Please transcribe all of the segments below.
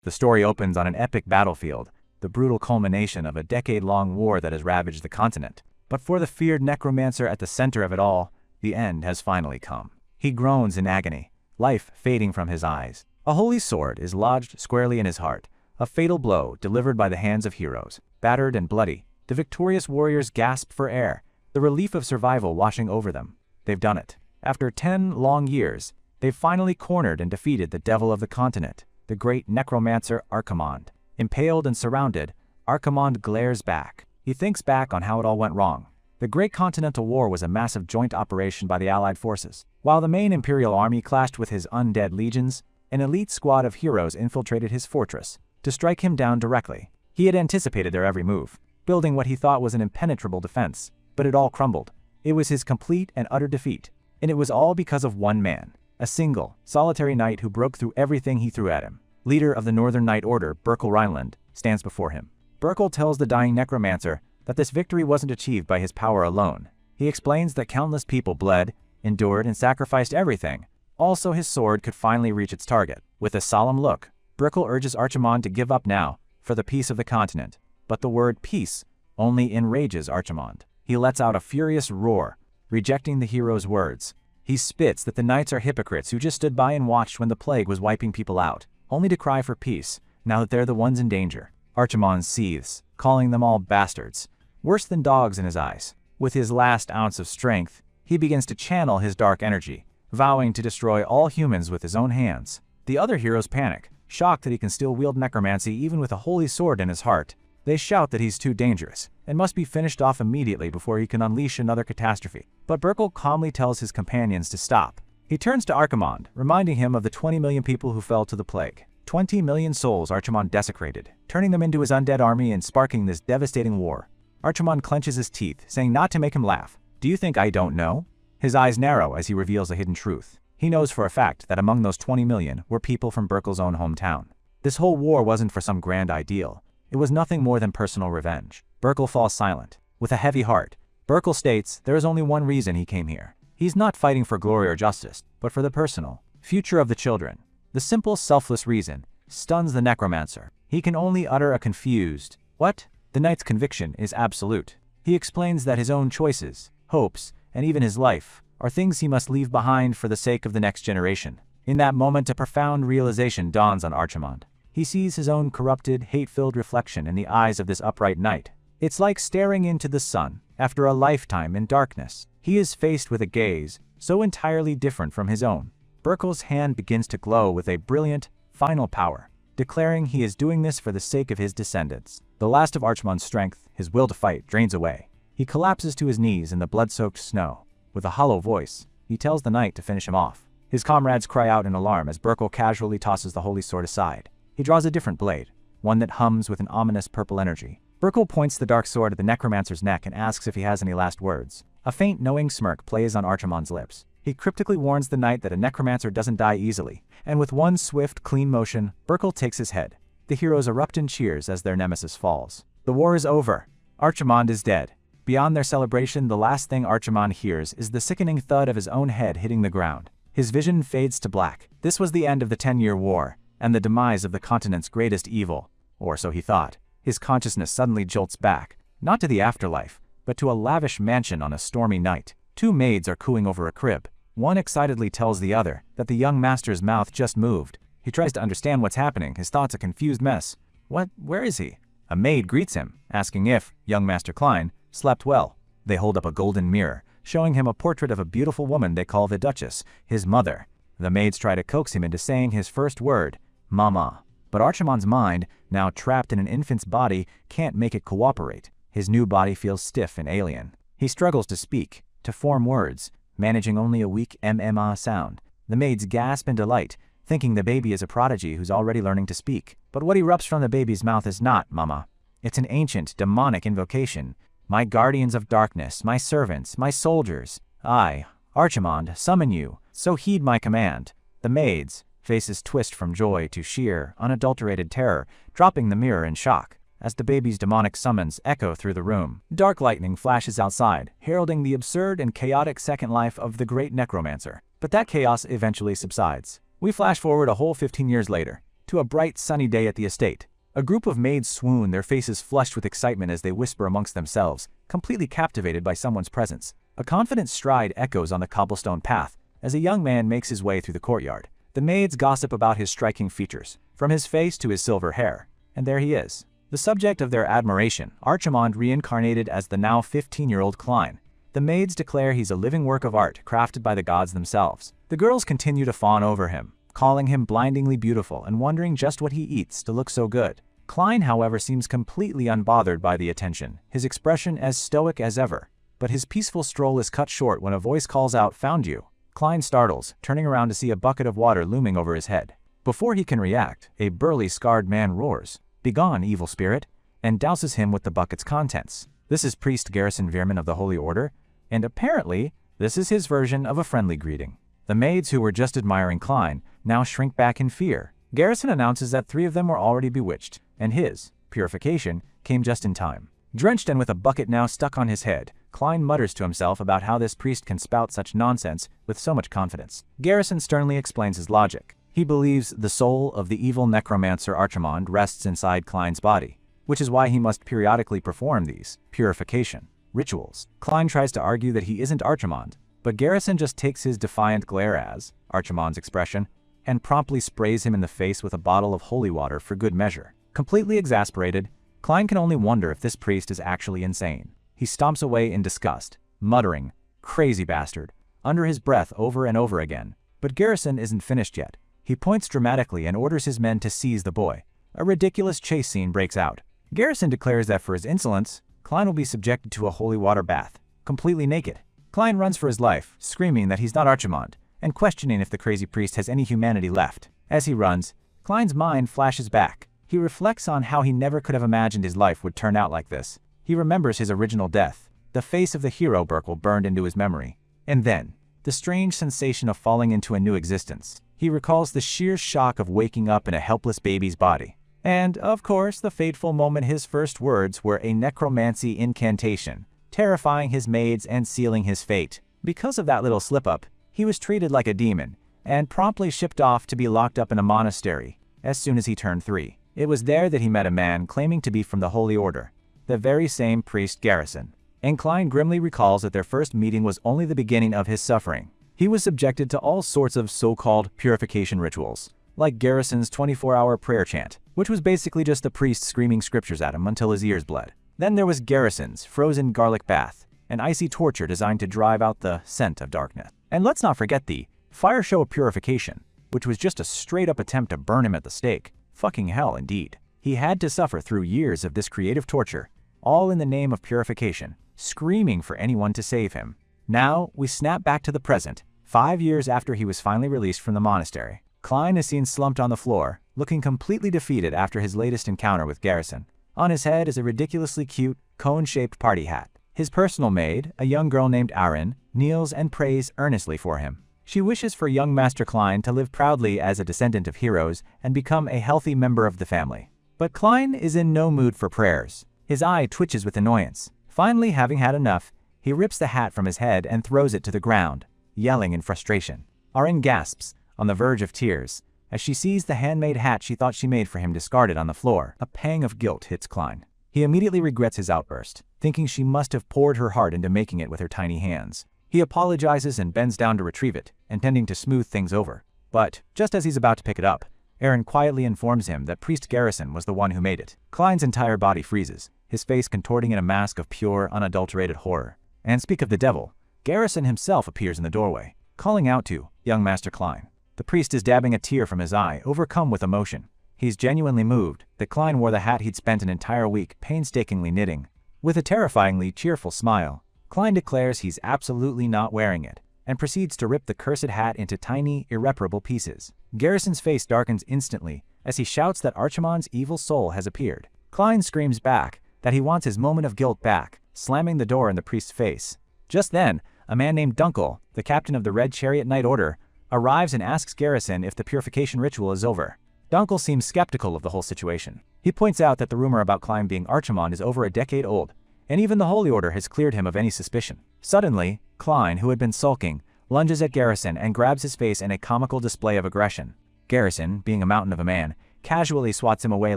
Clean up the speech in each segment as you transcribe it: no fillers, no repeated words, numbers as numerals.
The story opens on an epic battlefield, the brutal culmination of a decade-long war that has ravaged the continent. But for the feared necromancer at the center of it all, the end has finally come. He groans in agony, life fading from his eyes. A holy sword is lodged squarely in his heart, a fatal blow delivered by the hands of heroes. Battered and bloody, the victorious warriors gasp for air, the relief of survival washing over them. They've done it. After 10 long years, they've finally cornered and defeated the devil of the continent, the great necromancer Archimonde. Impaled and surrounded, Archimonde glares back. He thinks back on how it all went wrong. The Great Continental War was a massive joint operation by the Allied forces. While the main Imperial army clashed with his undead legions, an elite squad of heroes infiltrated his fortress to strike him down directly. He had anticipated their every move, building what he thought was an impenetrable defense, but it all crumbled. It was his complete and utter defeat, and it was all because of one man, a single, solitary knight who broke through everything he threw at him. Leader of the Northern Knight Order, Burkle Rhineland, stands before him. Burkle tells the dying necromancer that this victory wasn't achieved by his power alone. He explains that countless people bled, endured, and sacrificed everything. Also, his sword could finally reach its target. With a solemn look, Burkle urges Archimonde to give up now, for the peace of the continent. But the word peace only enrages Archimonde. He lets out a furious roar, rejecting the hero's words. He spits that the knights are hypocrites who just stood by and watched when the plague was wiping people out, only to cry for peace, now that they're the ones in danger. Archimonde seethes, calling them all bastards, worse than dogs in his eyes. With his last ounce of strength, he begins to channel his dark energy, vowing to destroy all humans with his own hands. The other heroes panic, shocked that he can still wield necromancy even with a holy sword in his heart. They shout that he's too dangerous, and must be finished off immediately before he can unleash another catastrophe. But Burkle calmly tells his companions to stop. He turns to Archimonde, reminding him of the 20 million people who fell to the plague. 20 million souls Archimonde desecrated, turning them into his undead army and sparking this devastating war. Archimonde clenches his teeth, saying not to make him laugh. "Do you think I don't know?" His eyes narrow as he reveals a hidden truth. He knows for a fact that among those 20 million were people from Burkle's own hometown. This whole war wasn't for some grand ideal. It was nothing more than personal revenge. Burkle falls silent. With a heavy heart, Burkle states there is only one reason he came here. He's not fighting for glory or justice, but for the personal future of the children. The simple, selfless reason stuns the necromancer. He can only utter a confused, "What?" The knight's conviction is absolute. He explains that his own choices, hopes, and even his life are things he must leave behind for the sake of the next generation. In that moment, a profound realization dawns on Archimonde. He sees his own corrupted, hate-filled reflection in the eyes of this upright knight. It's like staring into the sun after a lifetime in darkness. He is faced with a gaze so entirely different from his own. Burkle's hand begins to glow with a brilliant, final power, declaring he is doing this for the sake of his descendants. The last of Archimonde's strength, his will to fight, drains away. He collapses to his knees in the blood-soaked snow. With a hollow voice, he tells the knight to finish him off. His comrades cry out in alarm as Burkle casually tosses the holy sword aside. He draws a different blade, one that hums with an ominous purple energy. Burkle points the dark sword at the necromancer's neck and asks if he has any last words. A faint, knowing smirk plays on Archimonde's lips. He cryptically warns the knight that a necromancer doesn't die easily, and with one swift, clean motion, Burkle takes his head. The heroes erupt in cheers as their nemesis falls. The war is over. Archimonde is dead. Beyond their celebration, the last thing Archimonde hears is the sickening thud of his own head hitting the ground. His vision fades to black. This was the end of the 10-year war, and the demise of the continent's greatest evil, or so he thought. His consciousness suddenly jolts back, not to the afterlife, but to a lavish mansion on a stormy night. Two maids are cooing over a crib. One excitedly tells the other that the young master's mouth just moved. He tries to understand what's happening, his thoughts a confused mess. What? Where is he? A maid greets him, asking if young Master Klein slept well. They hold up a golden mirror, showing him a portrait of a beautiful woman they call the Duchess, his mother. The maids try to coax him into saying his first word, "Mama." But Archimonde's mind, now trapped in an infant's body, can't make it cooperate. His new body feels stiff and alien. He struggles to speak, to form words, managing only a weak MMA sound. The maids gasp in delight, thinking the baby is a prodigy who's already learning to speak. But what erupts from the baby's mouth is not "Mama." It's an ancient, demonic invocation. "My guardians of darkness, my servants, my soldiers, I, Archimonde, summon you, so heed my command." The maids' faces twist from joy to sheer, unadulterated terror, dropping the mirror in shock, as the baby's demonic summons echo through the room. Dark lightning flashes outside, heralding the absurd and chaotic second life of the great necromancer. But that chaos eventually subsides. We flash forward a whole 15 years later. to a bright sunny day at the estate. A group of maids swoon, their faces flushed with excitement as they whisper amongst themselves, completely captivated by someone's presence. A confident stride echoes on the cobblestone path as a young man makes his way through the courtyard. The maids gossip about his striking features, from his face to his silver hair. And there he is, the subject of their admiration, Archimond reincarnated as the now 15-year-old Klein. The maids declare he's a living work of art crafted by the gods themselves. The girls continue to fawn over him, calling him blindingly beautiful and wondering just what he eats to look so good. Klein, however, seems completely unbothered by the attention, his expression as stoic as ever. But his peaceful stroll is cut short when a voice calls out, "Found you." Klein startles, turning around to see a bucket of water looming over his head. Before he can react, a burly, scarred man roars, "Begone, evil spirit," and douses him with the bucket's contents. This is Priest Garrison Veerman of the Holy Order, and apparently, this is his version of a friendly greeting. The maids who were just admiring Klein now shrink back in fear. Garrison announces that 3 of them were already bewitched, and his purification came just in time. Drenched and with a bucket now stuck on his head, Klein mutters to himself about how this priest can spout such nonsense with so much confidence. Garrison sternly explains his logic. He believes the soul of the evil necromancer Archimond rests inside Klein's body, which is why he must periodically perform these purification rituals. Klein tries to argue that he isn't Archimond, but Garrison just takes his defiant glare as Archimond's expression and promptly sprays him in the face with a bottle of holy water for good measure. Completely exasperated, Klein can only wonder if this priest is actually insane. He stomps away in disgust, muttering, "Crazy bastard," under his breath over and over again. But Garrison isn't finished yet. He points dramatically and orders his men to seize the boy. A ridiculous chase scene breaks out. Garrison declares that for his insolence, Klein will be subjected to a holy water bath, completely naked. Klein runs for his life, screaming that he's not Archimond, and questioning if the crazy priest has any humanity left. As he runs, Klein's mind flashes back. He reflects on how he never could have imagined his life would turn out like this. He remembers his original death, the face of the hero Burkle burned into his memory, and then, the strange sensation of falling into a new existence. He recalls the sheer shock of waking up in a helpless baby's body. And, of course, the fateful moment his first words were a necromancy incantation, terrifying his maids and sealing his fate. Because of that little slip-up, he was treated like a demon, and promptly shipped off to be locked up in a monastery as soon as he turned 3. It was there that he met a man claiming to be from the Holy Order, the very same priest Garrison. And Klein grimly recalls that their first meeting was only the beginning of his suffering. He was subjected to all sorts of so-called purification rituals, like Garrison's 24-hour prayer chant, which was basically just the priest screaming scriptures at him until his ears bled. Then there was Garrison's frozen garlic bath, an icy torture designed to drive out the scent of darkness. And let's not forget the fire show of purification, which was just a straight-up attempt to burn him at the stake. Fucking hell, indeed. He had to suffer through years of this creative torture, all in the name of purification, screaming for anyone to save him. Now, we snap back to the present, 5 years after he was finally released from the monastery. Klein is seen slumped on the floor, looking completely defeated after his latest encounter with Garrison. On his head is a ridiculously cute, cone-shaped party hat. His personal maid, a young girl named Arin, kneels and prays earnestly for him. She wishes for young Master Klein to live proudly as a descendant of heroes and become a healthy member of the family. But Klein is in no mood for prayers. His eye twitches with annoyance. Finally, having had enough, he rips the hat from his head and throws it to the ground, yelling in frustration. Arin gasps, on the verge of tears, as she sees the handmade hat she thought she made for him discarded on the floor. A pang of guilt hits Klein. He immediately regrets his outburst, thinking she must have poured her heart into making it with her tiny hands. He apologizes and bends down to retrieve it, intending to smooth things over. But, just as he's about to pick it up, Arin quietly informs him that Priest Garrison was the one who made it. Klein's entire body freezes, his face contorting in a mask of pure, unadulterated horror. And speak of the devil, Garrison himself appears in the doorway, calling out to young Master Klein. The priest is dabbing a tear from his eye, overcome with emotion. He's genuinely moved that Klein wore the hat he'd spent an entire week painstakingly knitting. With a terrifyingly cheerful smile, Klein declares he's absolutely not wearing it, and proceeds to rip the cursed hat into tiny, irreparable pieces. Garrison's face darkens instantly as he shouts that Archimond's evil soul has appeared. Klein screams back that he wants his moment of guilt back, slamming the door in the priest's face. Just then, a man named Dunkel, the captain of the Red Chariot Knight Order, arrives and asks Garrison if the purification ritual is over. Dunkel seems skeptical of the whole situation. He points out that the rumor about Klein being Archimond is over a decade old, and even the Holy Order has cleared him of any suspicion. Suddenly, Klein, who had been sulking, lunges at Garrison and grabs his face in a comical display of aggression. Garrison, being a mountain of a man, casually swats him away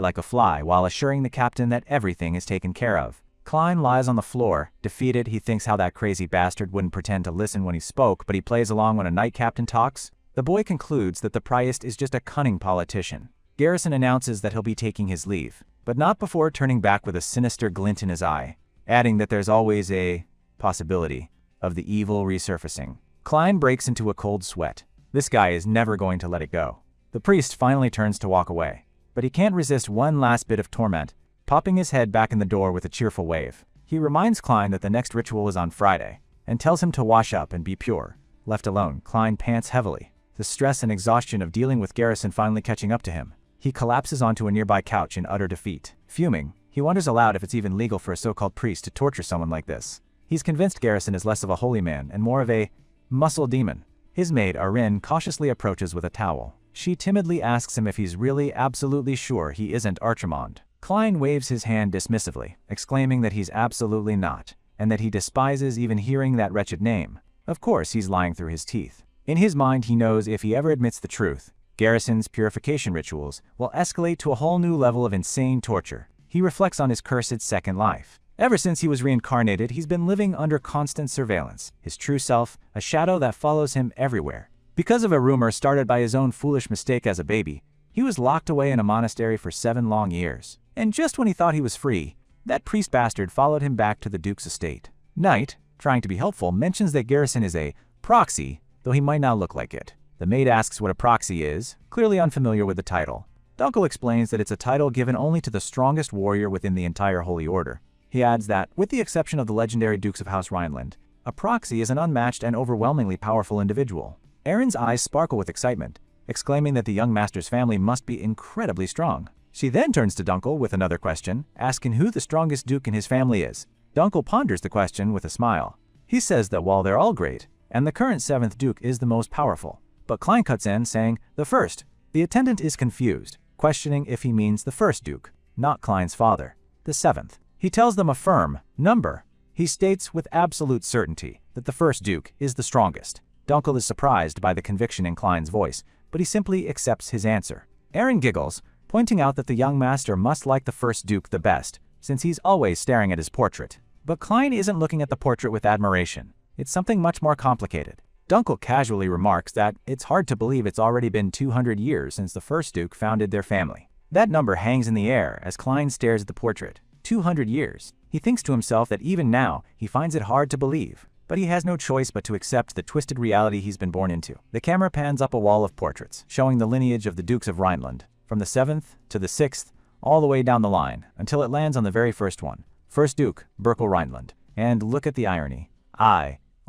like a fly while assuring the captain that everything is taken care of. Klein lies on the floor. Defeated, he thinks how that crazy bastard wouldn't pretend to listen when he spoke, but he plays along when a knight captain talks. The boy concludes that the priest is just a cunning politician. Garrison announces that he'll be taking his leave, but not before turning back with a sinister glint in his eye, adding that there's always a possibility of the evil resurfacing. Klein breaks into a cold sweat. This guy is never going to let it go. The priest finally turns to walk away, but he can't resist one last bit of torment, popping his head back in the door with a cheerful wave. He reminds Klein that the next ritual is on Friday, and tells him to wash up and be pure. Left alone, Klein pants heavily, the stress and exhaustion of dealing with Garrison finally catching up to him. He collapses onto a nearby couch in utter defeat. Fuming, he wonders aloud if it's even legal for a so-called priest to torture someone like this. He's convinced Garrison is less of a holy man and more of a muscle demon. His maid, Arin, cautiously approaches with a towel. She timidly asks him if he's really absolutely sure he isn't Archimond. Klein waves his hand dismissively, exclaiming that he's absolutely not, and that he despises even hearing that wretched name. Of course, he's lying through his teeth. In his mind, he knows if he ever admits the truth, Garrison's purification rituals will escalate to a whole new level of insane torture. He reflects on his cursed second life. Ever since he was reincarnated, he's been living under constant surveillance, his true self, a shadow that follows him everywhere. Because of a rumor started by his own foolish mistake as a baby, he was locked away in a monastery for 7 long years. And just when he thought he was free, that priest bastard followed him back to the Duke's estate. Knight, trying to be helpful, mentions that Garrison is a proxy, though he might not look like it. The maid asks what a proxy is, clearly unfamiliar with the title. Dunkel explains that it's a title given only to the strongest warrior within the entire Holy Order. He adds that, with the exception of the legendary Dukes of House Rhineland, a proxy is an unmatched and overwhelmingly powerful individual. Erin's eyes sparkle with excitement, exclaiming that the young master's family must be incredibly strong. She then turns to Dunkel with another question, asking who the strongest duke in his family is. Dunkel ponders the question with a smile. He says that while they're all great, and the current 7th Duke is the most powerful, but Klein cuts in, saying, the first. The attendant is confused, questioning if he means the 1st Duke, not Klein's father, the 7th. He tells them a firm number. He states with absolute certainty that the 1st Duke is the strongest. Dunkel is surprised by the conviction in Klein's voice, but he simply accepts his answer. Erin giggles, pointing out that the young master must like the 1st Duke the best, since he's always staring at his portrait. But Klein isn't looking at the portrait with admiration. It's something much more complicated. Dunkel casually remarks that it's hard to believe it's already been 200 years since the 1st Duke founded their family. That number hangs in the air as Klein stares at the portrait. 200 years. He thinks to himself that even now, he finds it hard to believe. But he has no choice but to accept the twisted reality he's been born into. The camera pans up a wall of portraits, showing the lineage of the Dukes of Rhineland, from the 7th to the 6th, all the way down the line, until it lands on the very first one. 1st Duke, Berkel Rhineland. And look at the irony.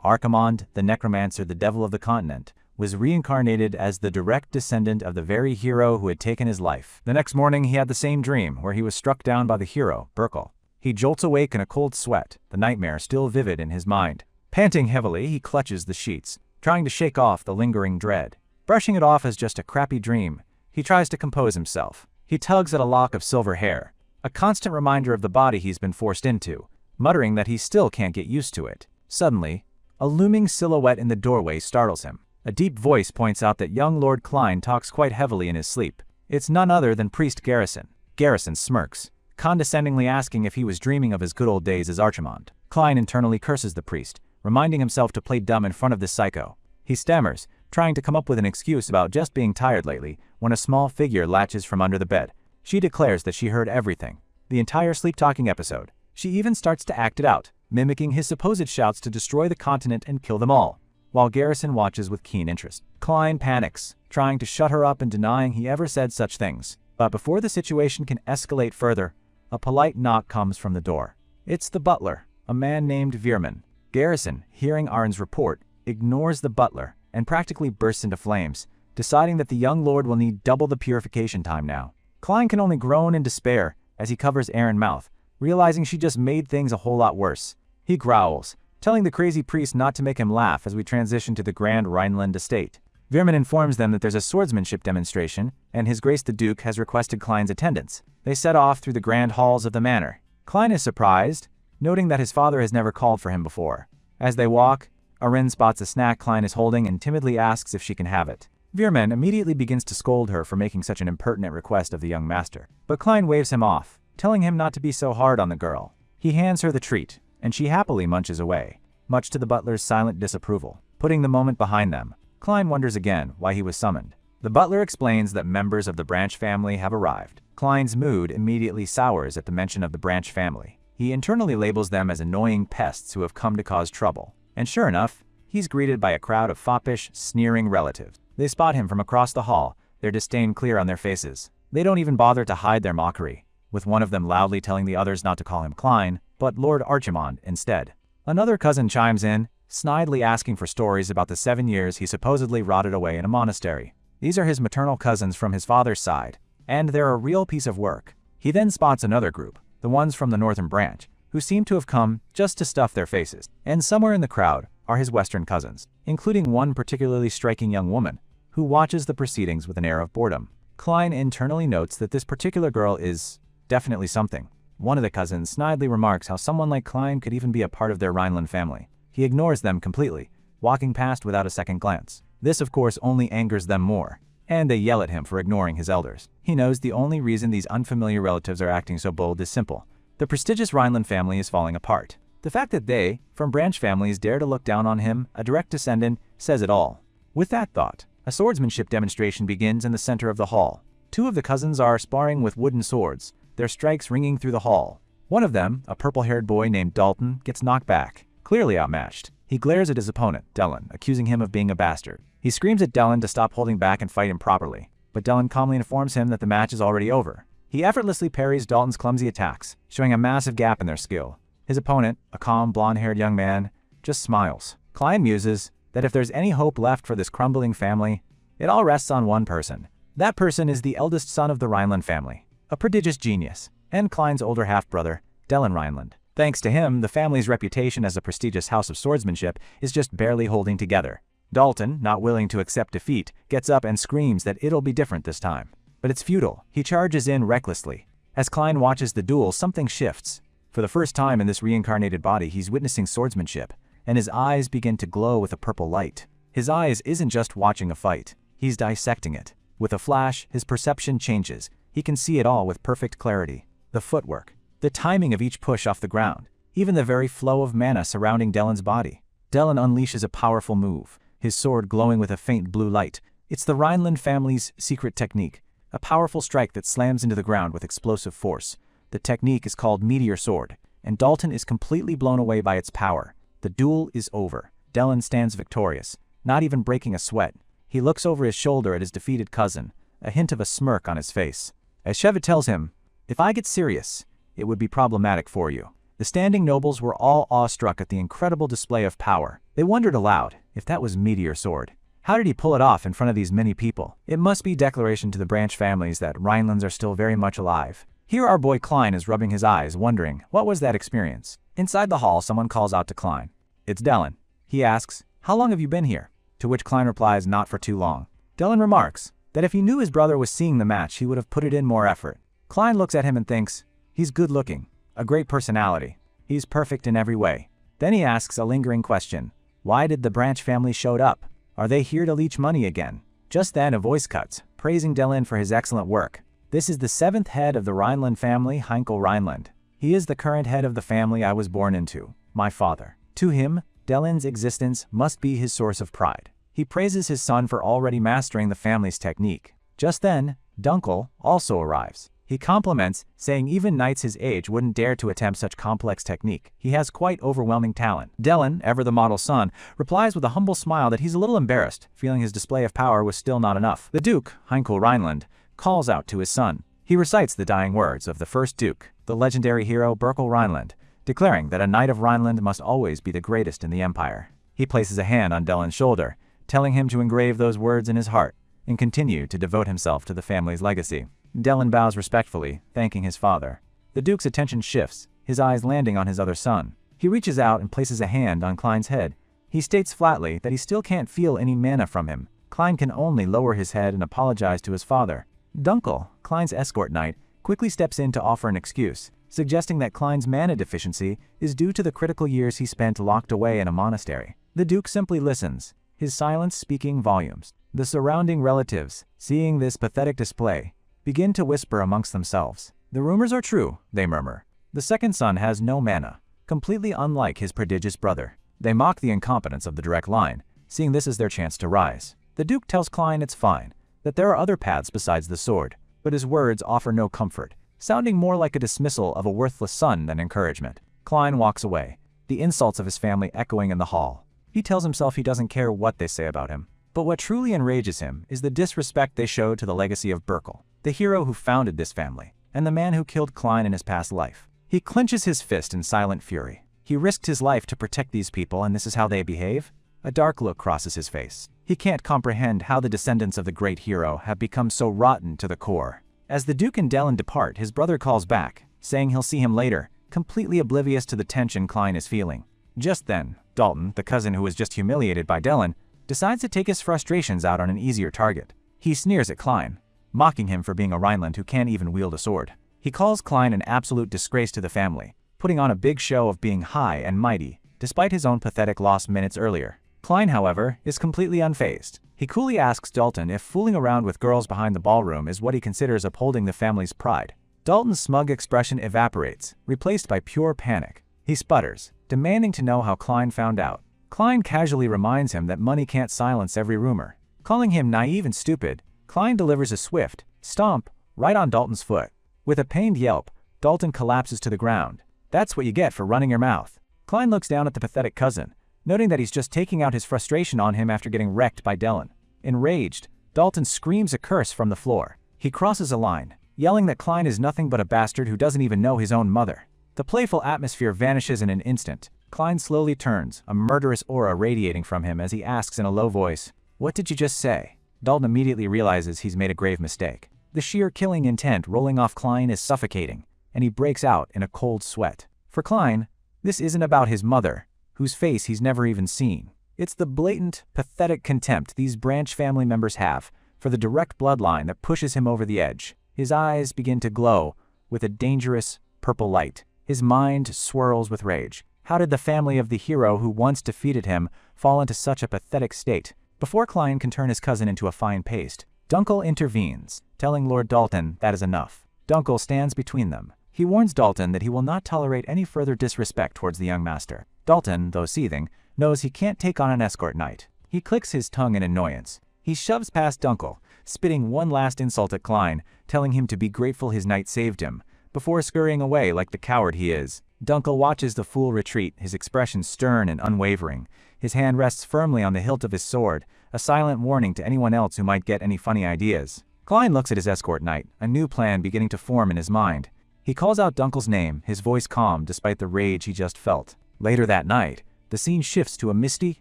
Archimond, the Necromancer, the devil of the continent, was reincarnated as the direct descendant of the very hero who had taken his life. The next morning he had the same dream, where he was struck down by the hero, Berkel. He jolts awake in a cold sweat, the nightmare still vivid in his mind. Panting heavily, he clutches the sheets, trying to shake off the lingering dread. Brushing it off as just a crappy dream, he tries to compose himself. He tugs at a lock of silver hair, a constant reminder of the body he's been forced into, muttering that he still can't get used to it. Suddenly, a looming silhouette in the doorway startles him. A deep voice points out that young Lord Klein talks quite heavily in his sleep. It's none other than Priest Garrison. Garrison smirks, condescendingly asking if he was dreaming of his good old days as Archimond. Klein internally curses the priest, reminding himself to play dumb in front of this psycho. He stammers, trying to come up with an excuse about just being tired lately, when a small figure latches from under the bed. She declares that she heard everything, the entire sleep-talking episode. She even starts to act it out, mimicking his supposed shouts to destroy the continent and kill them all, while Garrison watches with keen interest. Klein panics, trying to shut her up and denying he ever said such things. But before the situation can escalate further, a polite knock comes from the door. It's the butler, a man named Veerman. Garrison, hearing Arn's report, ignores the butler and practically bursts into flames, deciding that the young lord will need double the purification time now. Klein can only groan in despair as he covers Erin's mouth, realizing she just made things a whole lot worse. He growls, telling the crazy priest not to make him laugh as we transition to the Grand Rhineland estate. Veerman informs them that there's a swordsmanship demonstration, and His Grace the Duke has requested Klein's attendance. They set off through the grand halls of the manor. Klein is surprised, noting that his father has never called for him before. As they walk, Arin spots a snack Klein is holding and timidly asks if she can have it. Veerman immediately begins to scold her for making such an impertinent request of the young master. But Klein waves him off, telling him not to be so hard on the girl. He hands her the treat, and she happily munches away, much to the butler's silent disapproval. Putting the moment behind them, Klein wonders again why he was summoned. The butler explains that members of the Branch family have arrived. Klein's mood immediately sours at the mention of the Branch family. He internally labels them as annoying pests who have come to cause trouble. And sure enough, he's greeted by a crowd of foppish, sneering relatives. They spot him from across the hall, their disdain clear on their faces. They don't even bother to hide their mockery, with one of them loudly telling the others not to call him Klein, but Lord Archimond instead. Another cousin chimes in, snidely asking for stories about the 7 years he supposedly rotted away in a monastery. These are his maternal cousins from his father's side, and they're a real piece of work. He then spots another group, the ones from the Northern Branch, who seem to have come just to stuff their faces. And somewhere in the crowd are his Western cousins, including one particularly striking young woman, who watches the proceedings with an air of boredom. Klein internally notes that this particular girl is definitely something. One of the cousins snidely remarks how someone like Klein could even be a part of their Rhineland family. He ignores them completely, walking past without a second glance. This of course only angers them more, and they yell at him for ignoring his elders. He knows the only reason these unfamiliar relatives are acting so bold is simple. The prestigious Rhineland family is falling apart. The fact that they, from branch families, dare to look down on him, a direct descendant, says it all. With that thought, a swordsmanship demonstration begins in the center of the hall. Two of the cousins are sparring with wooden swords, their strikes ringing through the hall. One of them, a purple-haired boy named Dalton, gets knocked back, clearly outmatched. He glares at his opponent, Dellen, accusing him of being a bastard. He screams at Dellen to stop holding back and fight him properly, but Dellen calmly informs him that the match is already over. He effortlessly parries Dalton's clumsy attacks, showing a massive gap in their skill. His opponent, a calm, blonde-haired young man, just smiles. Klein muses that if there's any hope left for this crumbling family, it all rests on one person. That person is the eldest son of the Rhineland family, a prodigious genius, and Klein's older half-brother, Dellen Rhineland. Thanks to him, the family's reputation as a prestigious house of swordsmanship is just barely holding together. Dalton, not willing to accept defeat, gets up and screams that it'll be different this time. But it's futile. He charges in recklessly. As Klein watches the duel, something shifts. For the first time in this reincarnated body, he's witnessing swordsmanship, and his eyes begin to glow with a purple light. His eyes isn't just watching a fight, he's dissecting it. With a flash, his perception changes. He can see it all with perfect clarity. The footwork, the timing of each push off the ground, even the very flow of mana surrounding Dellen's body. Dellen unleashes a powerful move, his sword glowing with a faint blue light. It's the Rhineland family's secret technique, a powerful strike that slams into the ground with explosive force. The technique is called Meteor Sword, and Dalton is completely blown away by its power. The duel is over. Dellen stands victorious, not even breaking a sweat. He looks over his shoulder at his defeated cousin, a hint of a smirk on his face. As Sheva tells him, "If I get serious, it would be problematic for you." The standing nobles were all awestruck at the incredible display of power. They wondered aloud if that was Meteor Sword. How did he pull it off in front of these many people? It must be declaration to the branch families that Rhinelands are still very much alive. Here our boy Klein is rubbing his eyes, wondering, what was that experience? Inside the hall, someone calls out to Klein. It's Dellen. He asks, "How long have you been here?" To which Klein replies, "Not for too long." Dellen remarks that if he knew his brother was seeing the match, he would have put it in more effort. Klein looks at him and thinks, he's good looking, a great personality. He's perfect in every way. Then he asks a lingering question. Why did the branch family showed up? Are they here to leech money again? Just then a voice cuts, praising Dellen for his excellent work. This is the 7th head of the Rhineland family, Heinkel Rhineland. He is the current head of the family I was born into, my father. To him, Dellen's existence must be his source of pride. He praises his son for already mastering the family's technique. Just then, Dunkel also arrives. He compliments, saying even knights his age wouldn't dare to attempt such complex technique. He has quite overwhelming talent. Dellen, ever the model son, replies with a humble smile that he's a little embarrassed, feeling his display of power was still not enough. The Duke, Heinkel Rhineland, calls out to his son. He recites the dying words of the first Duke, the legendary hero Berkel Rhineland, declaring that a knight of Rhineland must always be the greatest in the empire. He places a hand on Dellen's shoulder, telling him to engrave those words in his heart and continue to devote himself to the family's legacy. Dellen bows respectfully, thanking his father. The Duke's attention shifts, his eyes landing on his other son. He reaches out and places a hand on Klein's head. He states flatly that he still can't feel any mana from him. Klein can only lower his head and apologize to his father. Dunkel, Klein's escort knight, quickly steps in to offer an excuse, suggesting that Klein's mana deficiency is due to the critical years he spent locked away in a monastery. The Duke simply listens, his silence speaking volumes. The surrounding relatives, seeing this pathetic display, begin to whisper amongst themselves. The rumors are true, they murmur. The second son has no mana, completely unlike his prodigious brother. They mock the incompetence of the direct line, seeing this as their chance to rise. The Duke tells Klein it's fine, that there are other paths besides the sword, but his words offer no comfort, sounding more like a dismissal of a worthless son than encouragement. Klein walks away, the insults of his family echoing in the hall. He tells himself he doesn't care what they say about him. But what truly enrages him is the disrespect they show to the legacy of Burkle, the hero who founded this family, and the man who killed Klein in his past life. He clenches his fist in silent fury. He risked his life to protect these people, and this is how they behave? A dark look crosses his face. He can't comprehend how the descendants of the great hero have become so rotten to the core. As the Duke and Dellen depart, his brother calls back, saying he'll see him later, completely oblivious to the tension Klein is feeling. Just then, Dalton, the cousin who was just humiliated by Dellen, decides to take his frustrations out on an easier target. He sneers at Klein, mocking him for being a Rhineland who can't even wield a sword. He calls Klein an absolute disgrace to the family, putting on a big show of being high and mighty, despite his own pathetic loss minutes earlier. Klein, however, is completely unfazed. He coolly asks Dalton if fooling around with girls behind the ballroom is what he considers upholding the family's pride. Dalton's smug expression evaporates, replaced by pure panic. He sputters, demanding to know how Klein found out. Klein casually reminds him that money can't silence every rumor. Calling him naive and stupid, Klein delivers a swift stomp right on Dalton's foot. With a pained yelp, Dalton collapses to the ground. That's what you get for running your mouth. Klein looks down at the pathetic cousin, noting that he's just taking out his frustration on him after getting wrecked by Dellen. Enraged, Dalton screams a curse from the floor. He crosses a line, yelling that Klein is nothing but a bastard who doesn't even know his own mother. The playful atmosphere vanishes in an instant. Klein slowly turns, a murderous aura radiating from him as he asks in a low voice, "What did you just say?" Dalton immediately realizes he's made a grave mistake. The sheer killing intent rolling off Klein is suffocating, and he breaks out in a cold sweat. For Klein, this isn't about his mother, whose face he's never even seen. It's the blatant, pathetic contempt these branch family members have for the direct bloodline that pushes him over the edge. His eyes begin to glow with a dangerous, purple light. His mind swirls with rage. How did the family of the hero who once defeated him fall into such a pathetic state? Before Klein can turn his cousin into a fine paste, Dunkel intervenes, telling Lord Dalton that is enough. Dunkel stands between them. He warns Dalton that he will not tolerate any further disrespect towards the young master. Dalton, though seething, knows he can't take on an escort knight. He clicks his tongue in annoyance. He shoves past Dunkel, spitting one last insult at Klein, telling him to be grateful his knight saved him, before scurrying away like the coward he is. Dunkel watches the fool retreat, his expression stern and unwavering. His hand rests firmly on the hilt of his sword, a silent warning to anyone else who might get any funny ideas. Klein looks at his escort knight, a new plan beginning to form in his mind. He calls out Dunkel's name, his voice calm despite the rage he just felt. Later that night, the scene shifts to a misty,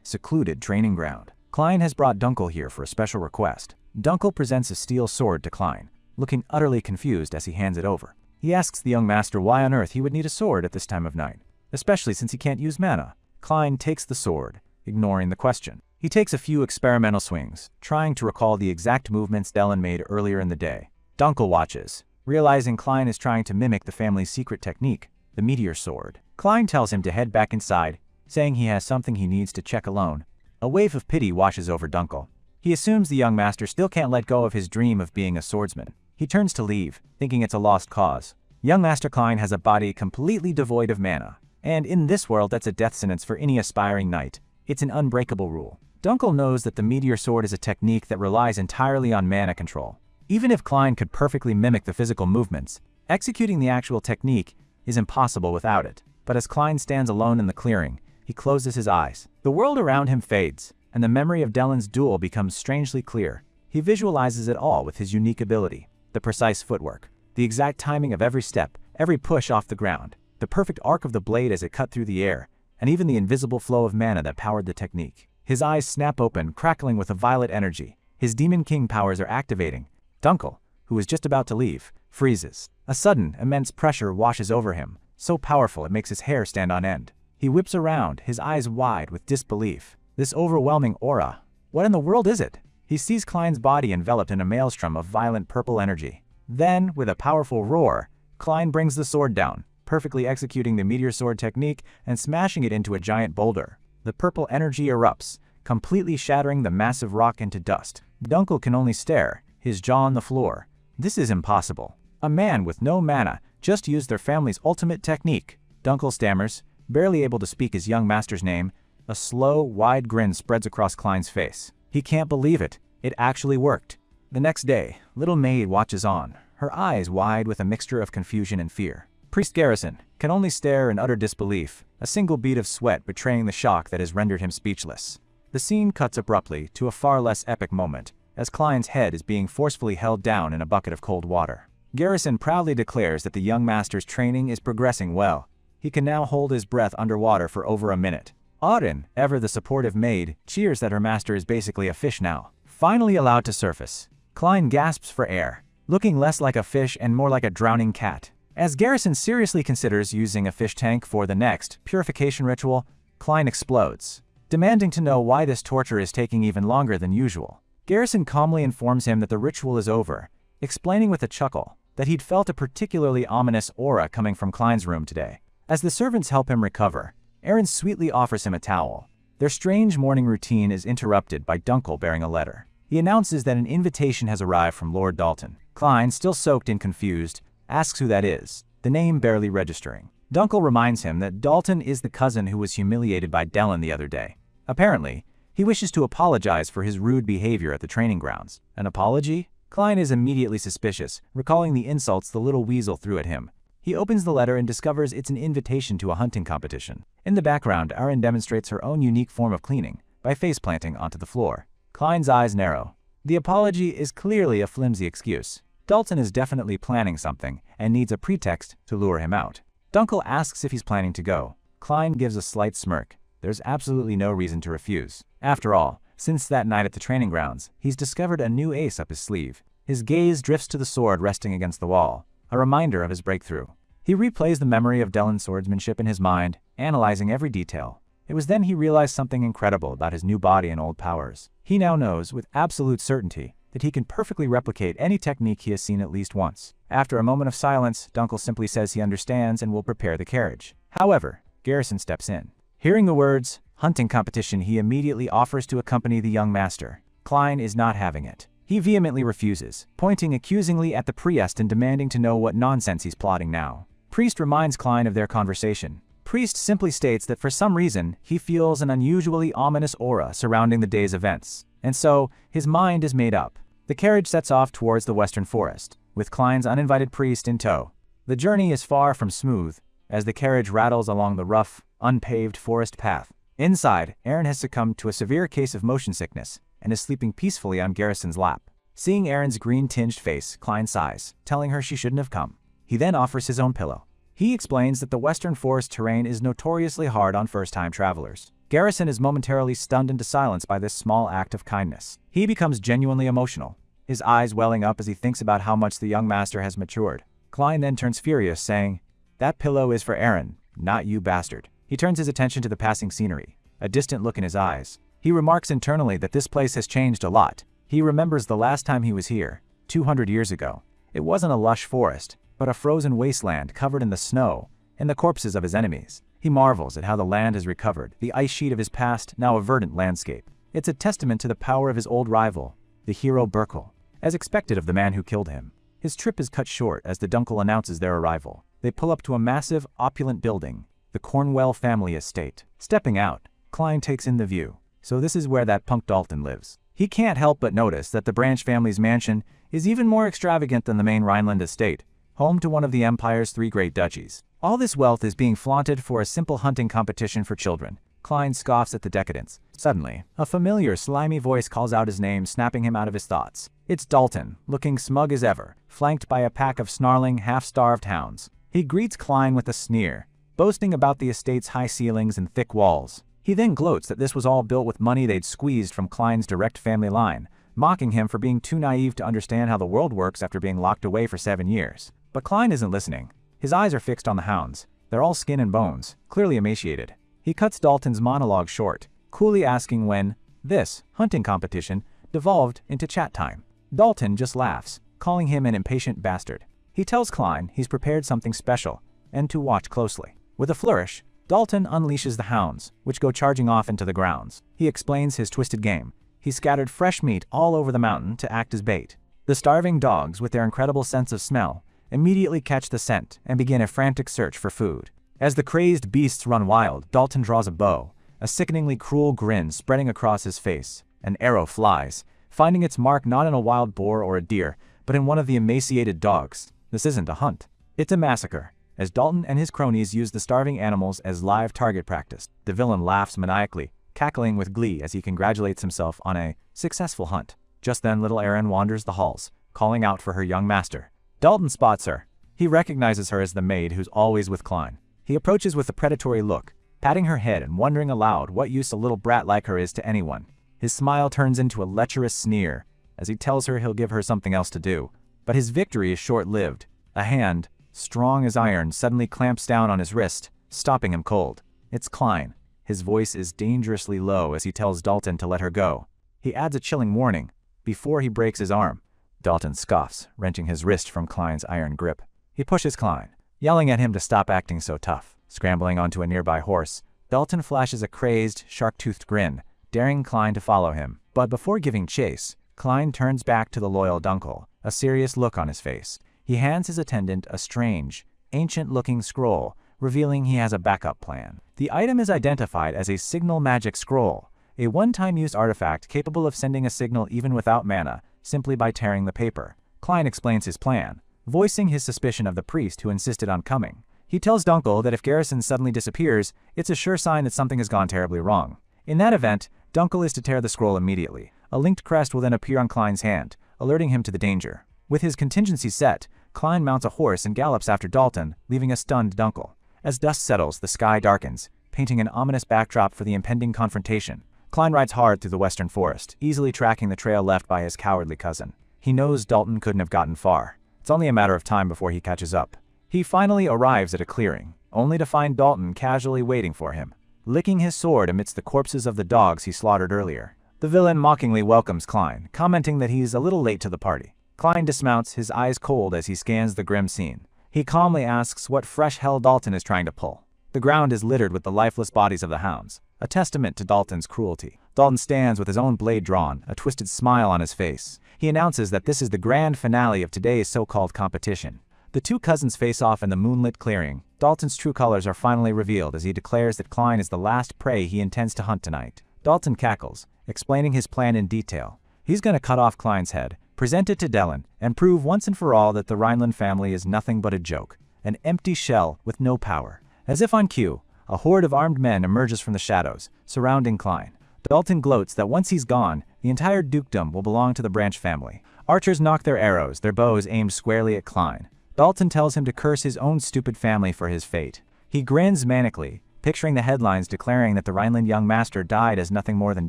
secluded training ground. Klein has brought Dunkel here for a special request. Dunkel presents a steel sword to Klein, looking utterly confused as he hands it over. He asks the young master why on earth he would need a sword at this time of night, especially since he can't use mana. Klein takes the sword, ignoring the question. He takes a few experimental swings, trying to recall the exact movements Dellen made earlier in the day. Dunkel watches, realizing Klein is trying to mimic the family's secret technique, the meteor sword. Klein tells him to head back inside, saying he has something he needs to check alone. A wave of pity washes over Dunkel. He assumes the young master still can't let go of his dream of being a swordsman. He turns to leave, thinking it's a lost cause. Young Master Klein has a body completely devoid of mana, and in this world that's a death sentence for any aspiring knight. It's an unbreakable rule. Dunkel knows that the meteor sword is a technique that relies entirely on mana control. Even if Klein could perfectly mimic the physical movements, executing the actual technique is impossible without it. But as Klein stands alone in the clearing, he closes his eyes. The world around him fades, and the memory of Dellen's duel becomes strangely clear. He visualizes it all with his unique ability. The precise footwork, the exact timing of every step, every push off the ground, the perfect arc of the blade as it cut through the air, and even the invisible flow of mana that powered the technique. His eyes snap open, crackling with a violet energy. His Demon King powers are activating. Dunkel, who is just about to leave, freezes. A sudden, immense pressure washes over him, so powerful it makes his hair stand on end. He whips around, his eyes wide with disbelief. This overwhelming aura. What in the world is it? He sees Klein's body enveloped in a maelstrom of violent purple energy. Then, with a powerful roar, Klein brings the sword down, perfectly executing the meteor sword technique and smashing it into a giant boulder. The purple energy erupts, completely shattering the massive rock into dust. Dunkel can only stare, his jaw on the floor. This is impossible. A man with no mana just used their family's ultimate technique. Dunkel stammers, barely able to speak his young master's name. A slow, wide grin spreads across Klein's face. He can't believe it. It actually worked. The next day, little maid watches on, her eyes wide with a mixture of confusion and fear. Priest Garrison can only stare in utter disbelief, a single bead of sweat betraying the shock that has rendered him speechless. The scene cuts abruptly to a far less epic moment, as Klein's head is being forcefully held down in a bucket of cold water. Garrison proudly declares that the young master's training is progressing well. He can now hold his breath underwater for over a minute. Auden, ever the supportive maid, cheers that her master is basically a fish now. Finally allowed to surface, Klein gasps for air, looking less like a fish and more like a drowning cat. As Garrison seriously considers using a fish tank for the next purification ritual, Klein explodes, demanding to know why this torture is taking even longer than usual. Garrison calmly informs him that the ritual is over, explaining with a chuckle that he'd felt a particularly ominous aura coming from Klein's room today. As the servants help him recover, Aaron sweetly offers him a towel. Their strange morning routine is interrupted by Dunkel bearing a letter. He announces that an invitation has arrived from Lord Dalton. Klein, still soaked and confused, asks who that is, the name barely registering. Dunkel reminds him that Dalton is the cousin who was humiliated by Dellen the other day. Apparently, he wishes to apologize for his rude behavior at the training grounds. An apology? Klein is immediately suspicious, recalling the insults the little weasel threw at him. He opens the letter and discovers it's an invitation to a hunting competition. In the background, Aaron demonstrates her own unique form of cleaning by face-planting onto the floor. Klein's eyes narrow. The apology is clearly a flimsy excuse. Dalton is definitely planning something and needs a pretext to lure him out. Dunkel asks if he's planning to go. Klein gives a slight smirk. There's absolutely no reason to refuse. After all, since that night at the training grounds, he's discovered a new ace up his sleeve. His gaze drifts to the sword resting against the wall, a reminder of his breakthrough. He replays the memory of Dellen's swordsmanship in his mind, analyzing every detail. It was then he realized something incredible about his new body and old powers. He now knows, with absolute certainty, that he can perfectly replicate any technique he has seen at least once. After a moment of silence, Dunkel simply says he understands and will prepare the carriage. However, Garrison steps in. Hearing the words, hunting competition, he immediately offers to accompany the young master. Klein is not having it. He vehemently refuses, pointing accusingly at the priest and demanding to know what nonsense he's plotting now. Priest reminds Klein of their conversation. Priest simply states that for some reason, he feels an unusually ominous aura surrounding the day's events, and so his mind is made up. The carriage sets off towards the western forest, with Klein's uninvited priest in tow. The journey is far from smooth, as the carriage rattles along the rough, unpaved forest path. Inside, Aaron has succumbed to a severe case of motion sickness and is sleeping peacefully on Garrison's lap. Seeing Aaron's green-tinged face, Klein sighs, telling her she shouldn't have come. He then offers his own pillow. He explains that the western forest terrain is notoriously hard on first-time travelers. Garrison is momentarily stunned into silence by this small act of kindness. He becomes genuinely emotional, his eyes welling up as he thinks about how much the young master has matured. Klein then turns furious, saying, "That pillow is for Aaron, not you, bastard." He turns his attention to the passing scenery, a distant look in his eyes. He remarks internally that this place has changed a lot. He remembers the last time he was here, 200 years ago. It wasn't a lush forest, but a frozen wasteland covered in the snow and the corpses of his enemies. He marvels at how the land has recovered, the ice sheet of his past now a verdant landscape. It's a testament to the power of his old rival, the hero Burkle, as expected of the man who killed him. His trip is cut short as the Dunkel announces their arrival. They pull up to a massive, opulent building, the Cornwell family estate. Stepping out, Klein takes in the view. So this is where that punk Dalton lives. He can't help but notice that the Branch family's mansion is even more extravagant than the main Rhineland estate, home to one of the Empire's 3 great duchies. All this wealth is being flaunted for a simple hunting competition for children. Klein scoffs at the decadence. Suddenly, a familiar, slimy voice calls out his name, snapping him out of his thoughts. It's Dalton, looking smug as ever, flanked by a pack of snarling, half-starved hounds. He greets Klein with a sneer, boasting about the estate's high ceilings and thick walls. He then gloats that this was all built with money they'd squeezed from Klein's direct family line, mocking him for being too naive to understand how the world works after being locked away for 7 years. But Klein isn't listening. His eyes are fixed on the hounds. They're all skin and bones, clearly emaciated. He cuts Dalton's monologue short, coolly asking when this hunting competition devolved into chat time. Dalton just laughs, calling him an impatient bastard. He tells Klein he's prepared something special and to watch closely. With a flourish, Dalton unleashes the hounds, which go charging off into the grounds. He explains his twisted game. He scattered fresh meat all over the mountain to act as bait. The starving dogs, with their incredible sense of smell, immediately catch the scent and begin a frantic search for food. As the crazed beasts run wild, Dalton draws a bow, a sickeningly cruel grin spreading across his face. An arrow flies, finding its mark not in a wild boar or a deer, but in one of the emaciated dogs. This isn't a hunt. It's a massacre. As Dalton and his cronies use the starving animals as live target practice, the villain laughs maniacally, cackling with glee as he congratulates himself on a successful hunt. Just then little Erin wanders the halls, calling out for her young master. Dalton spots her. He recognizes her as the maid who's always with Klein. He approaches with a predatory look, patting her head and wondering aloud what use a little brat like her is to anyone. His smile turns into a lecherous sneer as he tells her he'll give her something else to do. But his victory is short-lived. A hand, strong as iron, suddenly clamps down on his wrist, stopping him cold. It's Klein. His voice is dangerously low as he tells Dalton to let her go. He adds a chilling warning before he breaks his arm. Dalton scoffs, wrenching his wrist from Klein's iron grip. He pushes Klein, yelling at him to stop acting so tough. Scrambling onto a nearby horse, Dalton flashes a crazed, shark-toothed grin, daring Klein to follow him. But before giving chase, Klein turns back to the loyal Dunkel, a serious look on his face. He hands his attendant a strange, ancient-looking scroll, revealing he has a backup plan. The item is identified as a signal magic scroll, a one-time use artifact capable of sending a signal even without mana, simply by tearing the paper. Klein explains his plan, voicing his suspicion of the priest who insisted on coming. He tells Dunkel that if Garrison suddenly disappears, it's a sure sign that something has gone terribly wrong. In that event, Dunkel is to tear the scroll immediately. A linked crest will then appear on Klein's hand, alerting him to the danger. With his contingency set, Klein mounts a horse and gallops after Dalton, leaving a stunned Dunkel. As dust settles, the sky darkens, painting an ominous backdrop for the impending confrontation. Klein rides hard through the western forest, easily tracking the trail left by his cowardly cousin. He knows Dalton couldn't have gotten far. It's only a matter of time before he catches up. He finally arrives at a clearing, only to find Dalton casually waiting for him, licking his sword amidst the corpses of the dogs he slaughtered earlier. The villain mockingly welcomes Klein, commenting that he's a little late to the party. Klein dismounts, his eyes cold as he scans the grim scene. He calmly asks what fresh hell Dalton is trying to pull. The ground is littered with the lifeless bodies of the hounds, a testament to Dalton's cruelty. Dalton stands with his own blade drawn, a twisted smile on his face. He announces that this is the grand finale of today's so-called competition. The two cousins face off in the moonlit clearing. Dalton's true colors are finally revealed as he declares that Klein is the last prey he intends to hunt tonight. Dalton cackles, explaining his plan in detail. He's going to cut off Klein's head, present it to Dellen, and prove once and for all that the Rhineland family is nothing but a joke, an empty shell with no power. As if on cue, a horde of armed men emerges from the shadows, surrounding Klein. Dalton gloats that once he's gone, the entire dukedom will belong to the Branch family. Archers knock their arrows, their bows aimed squarely at Klein. Dalton tells him to curse his own stupid family for his fate. He grins manically, picturing the headlines declaring that the Rhineland young master died as nothing more than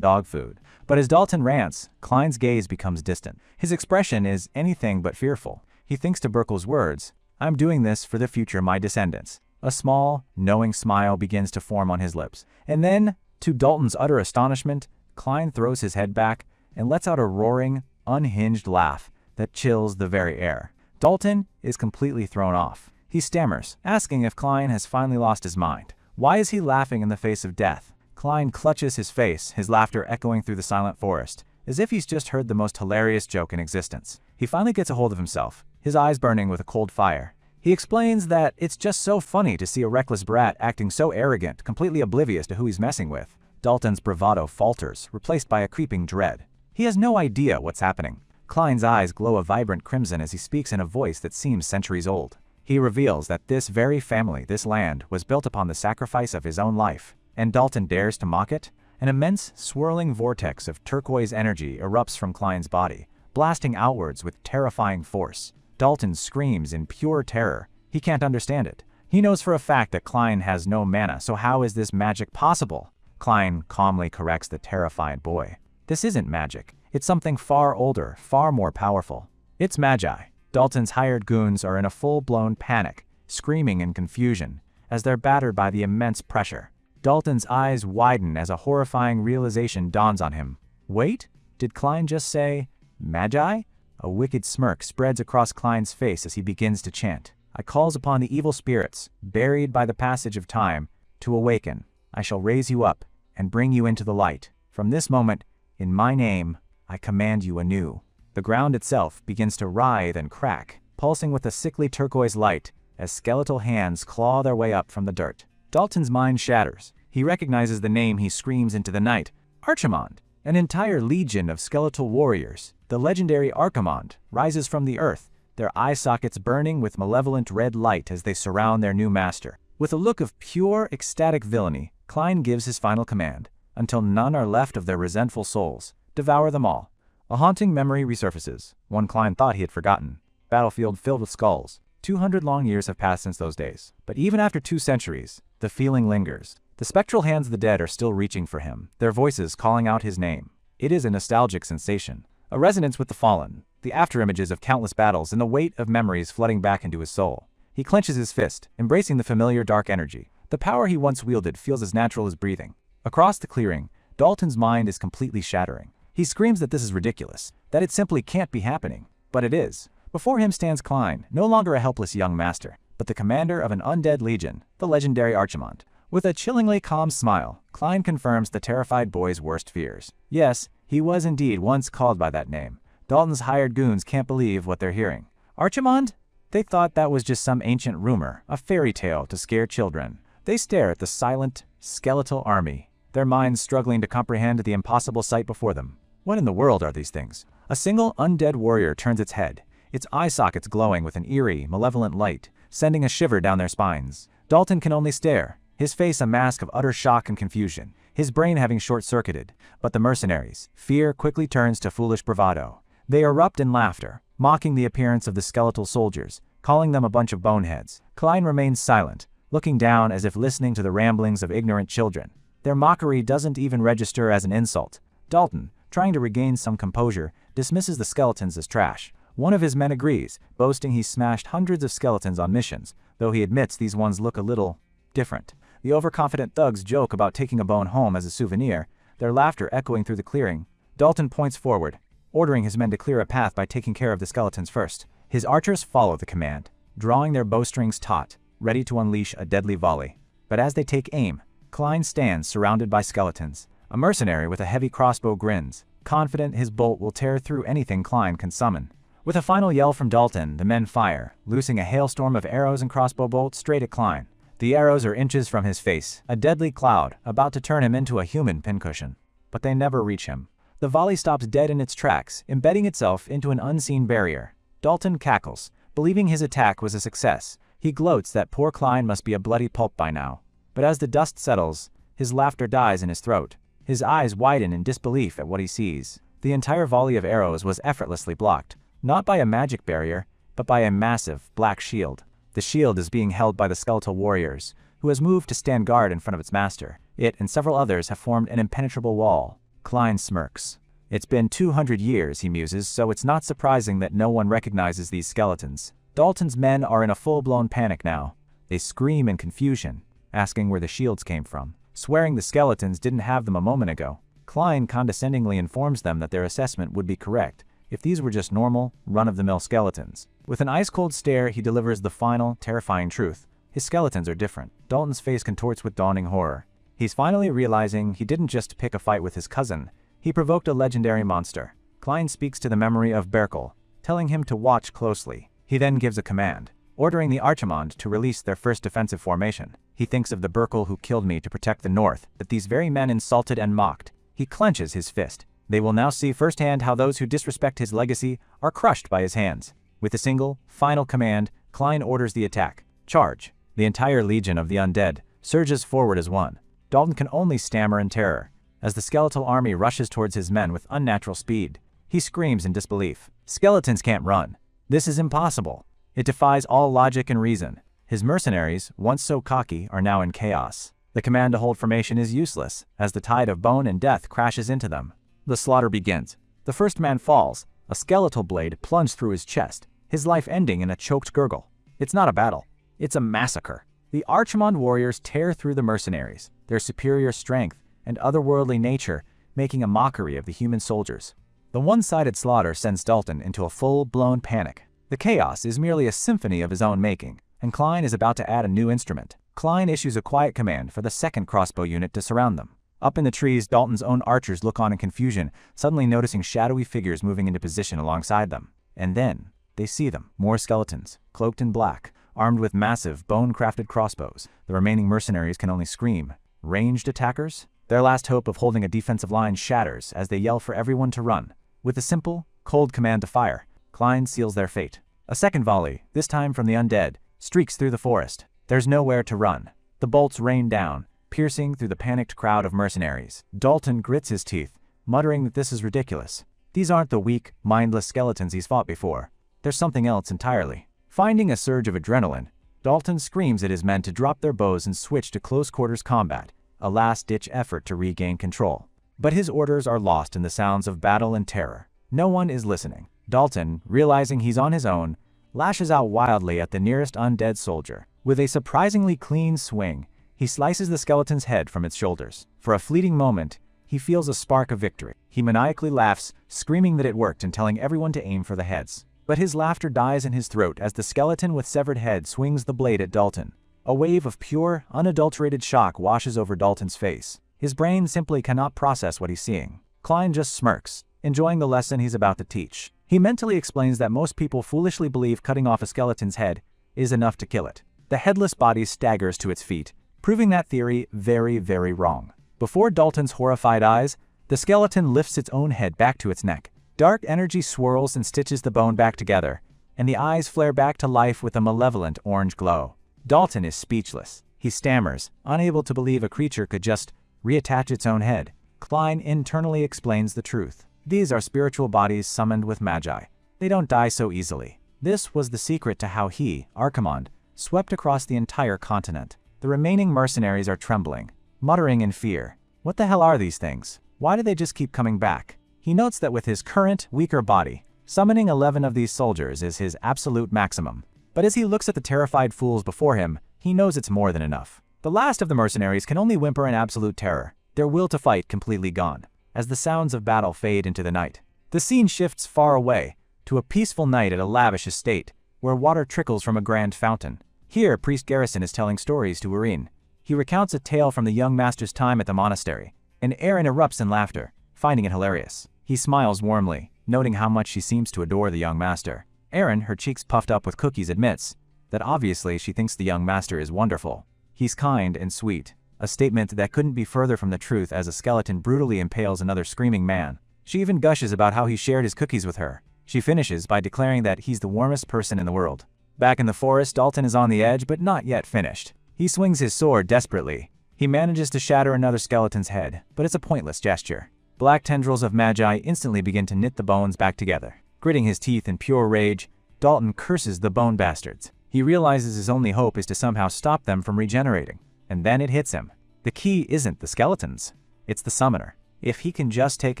dog food. But as Dalton rants, Klein's gaze becomes distant. His expression is anything but fearful. He thinks to Burkel's words, "I'm doing this for the future my descendants." A small, knowing smile begins to form on his lips. And then, to Dalton's utter astonishment, Klein throws his head back and lets out a roaring, unhinged laugh that chills the very air. Dalton is completely thrown off. He stammers, asking if Klein has finally lost his mind. Why is he laughing in the face of death? Klein clutches his face, his laughter echoing through the silent forest, as if he's just heard the most hilarious joke in existence. He finally gets a hold of himself, his eyes burning with a cold fire. He explains that it's just so funny to see a reckless brat acting so arrogant, completely oblivious to who he's messing with. Dalton's bravado falters, replaced by a creeping dread. He has no idea what's happening. Klein's eyes glow a vibrant crimson as he speaks in a voice that seems centuries old. He reveals that this very family, this land, was built upon the sacrifice of his own life. And Dalton dares to mock it? An immense, swirling vortex of turquoise energy erupts from Klein's body, blasting outwards with terrifying force. Dalton screams in pure terror. He can't understand it. He knows for a fact that Klein has no mana, so how is this magic possible? Klein calmly corrects the terrified boy. This isn't magic. It's something far older, far more powerful. It's magi. Dalton's hired goons are in a full-blown panic, screaming in confusion, as they're battered by the immense pressure. Dalton's eyes widen as a horrifying realization dawns on him. Wait, did Klein just say, magi? A wicked smirk spreads across Klein's face as he begins to chant. I calls upon the evil spirits, buried by the passage of time, to awaken. I shall raise you up and bring you into the light. From this moment, in my name, I command you anew." The ground itself begins to writhe and crack, pulsing with a sickly turquoise light as skeletal hands claw their way up from the dirt. Dalton's mind shatters. He recognizes the name he screams into the night: Archimonde. An entire legion of skeletal warriors, the legendary Archimonde, rises from the earth, their eye sockets burning with malevolent red light as they surround their new master. With a look of pure, ecstatic villainy, Klein gives his final command: "Until none are left of their resentful souls, devour them all." A haunting memory resurfaces, one Klein thought he had forgotten. Battlefield filled with skulls. 200 long years have passed since those days. But even after 2 centuries, the feeling lingers. The spectral hands of the dead are still reaching for him, their voices calling out his name. It is a nostalgic sensation, a resonance with the fallen, the afterimages of countless battles and the weight of memories flooding back into his soul. He clenches his fist, embracing the familiar dark energy. The power he once wielded feels as natural as breathing. Across the clearing, Dalton's mind is completely shattering. He screams that this is ridiculous, that it simply can't be happening. But it is. Before him stands Klein, no longer a helpless young master, but the commander of an undead legion, the legendary Archimonde. With a chillingly calm smile, Klein confirms the terrified boy's worst fears. Yes, he was indeed once called by that name. Dalton's hired goons can't believe what they're hearing. Archimonde? They thought that was just some ancient rumor, a fairy tale to scare children. They stare at the silent, skeletal army, their minds struggling to comprehend the impossible sight before them. What in the world are these things? A single undead warrior turns its head, its eye sockets glowing with an eerie, malevolent light, sending a shiver down their spines. Dalton can only stare, his face a mask of utter shock and confusion, his brain having short-circuited. But the mercenaries, fear quickly turns to foolish bravado. They erupt in laughter, mocking the appearance of the skeletal soldiers, calling them a bunch of boneheads. Klein remains silent, looking down as if listening to the ramblings of ignorant children. Their mockery doesn't even register as an insult. Dalton, trying to regain some composure, dismisses the skeletons as trash. One of his men agrees, boasting he's smashed hundreds of skeletons on missions, though he admits these ones look a little different. The overconfident thugs joke about taking a bone home as a souvenir, their laughter echoing through the clearing. Dalton points forward, ordering his men to clear a path by taking care of the skeletons first. His archers follow the command, drawing their bowstrings taut, ready to unleash a deadly volley. But as they take aim, Klein stands surrounded by skeletons. A mercenary with a heavy crossbow grins, confident his bolt will tear through anything Klein can summon. With a final yell from Dalton, the men fire, loosing a hailstorm of arrows and crossbow bolts straight at Klein. The arrows are inches from his face, a deadly cloud, about to turn him into a human pincushion. But they never reach him. The volley stops dead in its tracks, embedding itself into an unseen barrier. Dalton cackles, believing his attack was a success. He gloats that poor Klein must be a bloody pulp by now. But as the dust settles, his laughter dies in his throat. His eyes widen in disbelief at what he sees. The entire volley of arrows was effortlessly blocked, not by a magic barrier, but by a massive, black shield. The shield is being held by the skeletal warriors, who has moved to stand guard in front of its master. It and several others have formed an impenetrable wall. Klein smirks. It's been 200 years, he muses, so it's not surprising that no one recognizes these skeletons. Dalton's men are in a full-blown panic now. They scream in confusion, asking where the shields came from, swearing the skeletons didn't have them a moment ago. Klein condescendingly informs them that their assessment would be correct if these were just normal, run-of-the-mill skeletons. With an ice-cold stare, he delivers the final, terrifying truth. His skeletons are different. Dalton's face contorts with dawning horror. He's finally realizing he didn't just pick a fight with his cousin. He provoked a legendary monster. Klein speaks to the memory of Berkel, telling him to watch closely. He then gives a command, ordering the Archimonde to release their first defensive formation. He thinks of the Berkel who killed me to protect the North, that these very men insulted and mocked. He clenches his fist. They will now see firsthand how those who disrespect his legacy are crushed by his hands. With a single, final command, Klein orders the attack. Charge. The entire legion of the undead surges forward as one. Dalton can only stammer in terror, as the skeletal army rushes towards his men with unnatural speed. He screams in disbelief. Skeletons can't run. This is impossible. It defies all logic and reason. His mercenaries, once so cocky, are now in chaos. The command to hold formation is useless, as the tide of bone and death crashes into them. The slaughter begins. The first man falls, a skeletal blade plunged through his chest, his life ending in a choked gurgle. It's not a battle. It's a massacre. The Archimonde warriors tear through the mercenaries, their superior strength and otherworldly nature making a mockery of the human soldiers. The one-sided slaughter sends Dalton into a full-blown panic. The chaos is merely a symphony of his own making, and Klein is about to add a new instrument. Klein issues a quiet command for the second crossbow unit to surround them. Up in the trees, Dalton's own archers look on in confusion, suddenly noticing shadowy figures moving into position alongside them. And then, they see them. More skeletons, cloaked in black, armed with massive, bone-crafted crossbows. The remaining mercenaries can only scream. Ranged attackers? Their last hope of holding a defensive line shatters as they yell for everyone to run. With a simple, cold command to fire, Klein seals their fate. A second volley, this time from the undead, streaks through the forest. There's nowhere to run. The bolts rain down, piercing through the panicked crowd of mercenaries. Dalton grits his teeth, muttering that this is ridiculous. These aren't the weak, mindless skeletons he's fought before. There's something else entirely. Finding a surge of adrenaline, Dalton screams at his men to drop their bows and switch to close-quarters combat, a last-ditch effort to regain control. But his orders are lost in the sounds of battle and terror. No one is listening. Dalton, realizing he's on his own, lashes out wildly at the nearest undead soldier. With a surprisingly clean swing, he slices the skeleton's head from its shoulders. For a fleeting moment, he feels a spark of victory. He maniacally laughs, screaming that it worked and telling everyone to aim for the heads. But his laughter dies in his throat as the skeleton with severed head swings the blade at Dalton. A wave of pure, unadulterated shock washes over Dalton's face. His brain simply cannot process what he's seeing. Klein just smirks, enjoying the lesson he's about to teach. He mentally explains that most people foolishly believe cutting off a skeleton's head is enough to kill it. The headless body staggers to its feet, proving that theory very, very wrong. Before Dalton's horrified eyes, the skeleton lifts its own head back to its neck. Dark energy swirls and stitches the bone back together, and the eyes flare back to life with a malevolent orange glow. Dalton is speechless. He stammers, unable to believe a creature could just reattach its own head. Klein internally explains the truth. These are spiritual bodies summoned with magi. They don't die so easily. This was the secret to how he, Archimonde, swept across the entire continent. The remaining mercenaries are trembling, muttering in fear. What the hell are these things? Why do they just keep coming back? He notes that with his current, weaker body, summoning 11 of these soldiers is his absolute maximum. But as he looks at the terrified fools before him, he knows it's more than enough. The last of the mercenaries can only whimper in absolute terror, their will to fight completely gone. As the sounds of battle fade into the night, the scene shifts far away, to a peaceful night at a lavish estate, where water trickles from a grand fountain. Here, Priest Garrison is telling stories to Irene. He recounts a tale from the young master's time at the monastery, and Aaron erupts in laughter, finding it hilarious. He smiles warmly, noting how much she seems to adore the young master. Aaron, her cheeks puffed up with cookies, admits that obviously she thinks the young master is wonderful. He's kind and sweet, a statement that couldn't be further from the truth as a skeleton brutally impales another screaming man. She even gushes about how he shared his cookies with her. She finishes by declaring that he's the warmest person in the world. Back in the forest, Dalton is on the edge but not yet finished. He swings his sword desperately. He manages to shatter another skeleton's head, but it's a pointless gesture. Black tendrils of magi instantly begin to knit the bones back together. Gritting his teeth in pure rage, Dalton curses the bone bastards. He realizes his only hope is to somehow stop them from regenerating. And then it hits him. The key isn't the skeletons. It's the summoner. If he can just take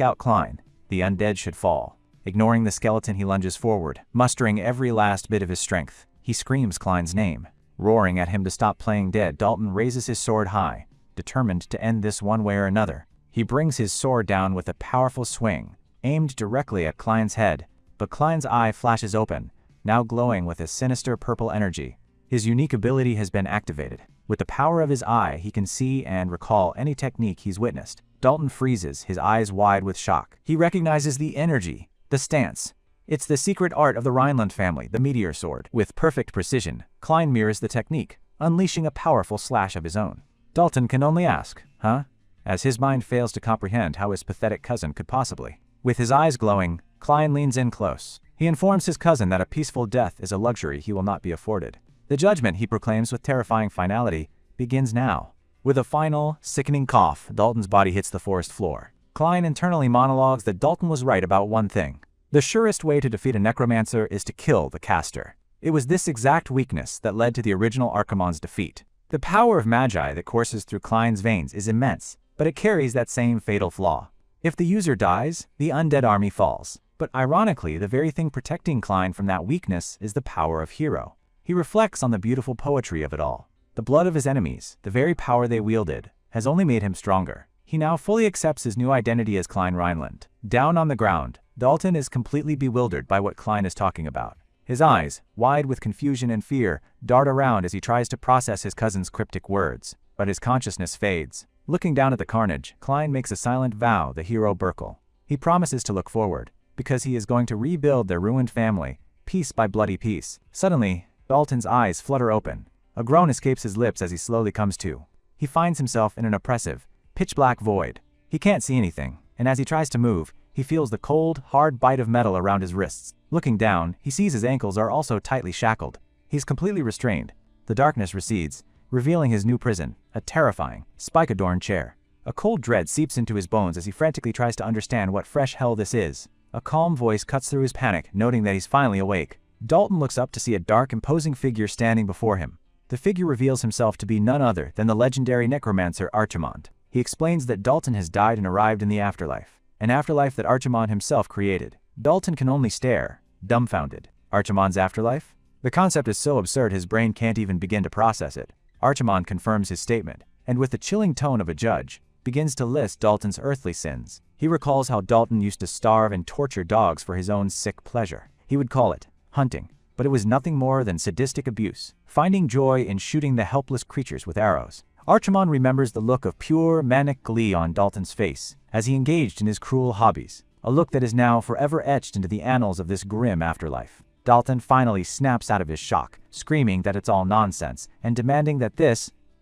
out Klein, the undead should fall. Ignoring the skeleton, he lunges forward, mustering every last bit of his strength. He screams Klein's name. Roaring at him to stop playing dead, Dalton raises his sword high, determined to end this one way or another. He brings his sword down with a powerful swing, aimed directly at Klein's head, but Klein's eye flashes open, now glowing with a sinister purple energy. His unique ability has been activated. With the power of his eye, he can see and recall any technique he's witnessed. Dalton freezes, his eyes wide with shock. He recognizes the energy, the stance. It's the secret art of the Rhineland family, the meteor sword. With perfect precision, Klein mirrors the technique, unleashing a powerful slash of his own. Dalton can only ask, huh? As his mind fails to comprehend how his pathetic cousin could possibly. With his eyes glowing, Klein leans in close. He informs his cousin that a peaceful death is a luxury he will not be afforded. The judgment, he proclaims with terrifying finality, begins now. With a final, sickening cough, Dalton's body hits the forest floor. Klein internally monologues that Dalton was right about one thing. The surest way to defeat a necromancer is to kill the caster. It was this exact weakness that led to the original Archimonde's defeat. The power of magi that courses through Klein's veins is immense, but it carries that same fatal flaw. If the user dies, the undead army falls. But ironically, the very thing protecting Klein from that weakness is the power of hero. He reflects on the beautiful poetry of it all. The blood of his enemies, the very power they wielded, has only made him stronger. He now fully accepts his new identity as Klein Rhineland. Down on the ground, Dalton is completely bewildered by what Klein is talking about. His eyes, wide with confusion and fear, dart around as he tries to process his cousin's cryptic words, but his consciousness fades. Looking down at the carnage, Klein makes a silent vow, the hero Burkle. He promises to look forward, because he is going to rebuild their ruined family, piece by bloody piece. Suddenly, Dalton's eyes flutter open. A groan escapes his lips as he slowly comes to. He finds himself in an oppressive, pitch-black void. He can't see anything, and as he tries to move, he feels the cold, hard bite of metal around his wrists. Looking down, he sees his ankles are also tightly shackled. He's completely restrained. The darkness recedes, revealing his new prison, a terrifying, spike-adorned chair. A cold dread seeps into his bones as he frantically tries to understand what fresh hell this is. A calm voice cuts through his panic, noting that he's finally awake. Dalton looks up to see a dark, imposing figure standing before him. The figure reveals himself to be none other than the legendary necromancer Archimond. He explains that Dalton has died and arrived in the afterlife, an afterlife that Archimond himself created. Dalton can only stare, dumbfounded. Archimond's afterlife? The concept is so absurd his brain can't even begin to process it. Archimond confirms his statement, and with the chilling tone of a judge, begins to list Dalton's earthly sins. He recalls how Dalton used to starve and torture dogs for his own sick pleasure. He would call it hunting, but it was nothing more than sadistic abuse, finding joy in shooting the helpless creatures with arrows. Archimond remembers the look of pure, manic glee on Dalton's face as he engaged in his cruel hobbies, a look that is now forever etched into the annals of this grim afterlife. Dalton finally snaps out of his shock, screaming that it's all nonsense and demanding that